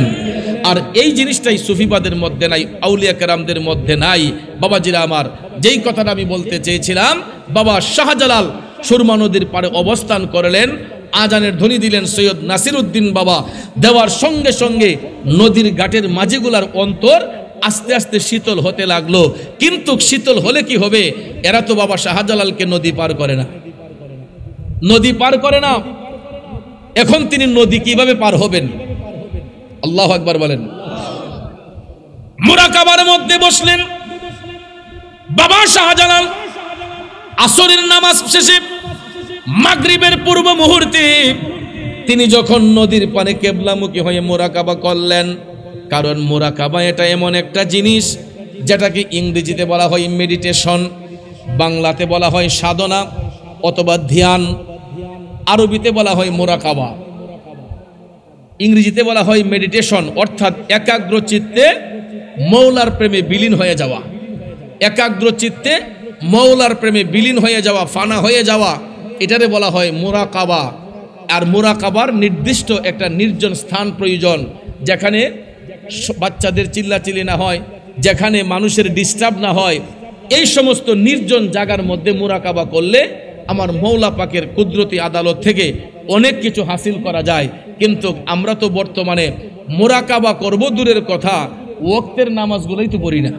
Speaker 1: আর এই জিনিসটাই সুফিবাদের মধ্যে নাই, আউলিয়া কেরামদের মধ্যে নাই। বাবাজিরা আমার, যেই কথাটা আমি বলতে চেয়েছিলাম, বাবা শাহজালাল সুরমা নদীর পাড়ে অবস্থান করলেন, আজানের ধ্বনি দিলেন সৈয়দ নাসিরউদ্দিন বাবা, দেওয়ার সঙ্গে সঙ্গে নদীর ঘাটের মাঝিগুলার অন্তর আস্তে আস্তে শীতল হতে লাগলো। কিন্তু শীতল হলে কি হবে? এরা তো বাবা শাহজালালকে নদী পার করে না, নদী পার করে না। এখন তিনি নদী কিভাবে পার হবেন? আল্লাহু আকবার বলেন। মুরাকাবার মধ্যে বসলেন বাবা শাহজালাল। আসরের নামাজ শেষে মাগরিবের পূর্ব মুহূর্তে তিনি যখন নদীর পানে কেবলামুখী হয়ে মুরাকাবা করলেন, কারণ মুরাকাবা এটা এমন একটা জিনিস যেটাকে ইংরেজিতে বলা হয় মেডিটেশন, বাংলাতে বলা হয় সাধনা অথবা ধ্যান, আরবিতে বলা হয় মুরাকাবা, ইংরেজিতে বলা হয় মেডিটেশন, অর্থাৎ একাগ্র চিত্তে মৌলার প্রেমে বিলীন হয়ে যাওয়া। একাগ্র চিত্তে মৌলার প্রেমে বিলীন হয়ে যাওয়া, ফানা হয়ে যাওয়া, এটারে বলা হয় মুরাকাবা। আর মুরাকাবার নির্দিষ্ট একটা নির্জন স্থান প্রয়োজন, যেখানে বাচ্চাদের চিল্লাচিল্লি না হয়, যেখানে মানুষের ডিস্টার্ব না হয়। এই সমস্ত নির্জন জায়গার মধ্যে মুরাকাবা করলে আমার মৌলা পাকের কুদরতি আদালত থেকে অনেক কিছু হাসিল করা যায়। কিন্তু আমরা তো বর্তমানে মোরাকাবা করব দূরের কথা, ওয়াক্তের নামাজগুলোই তো পড়ি না।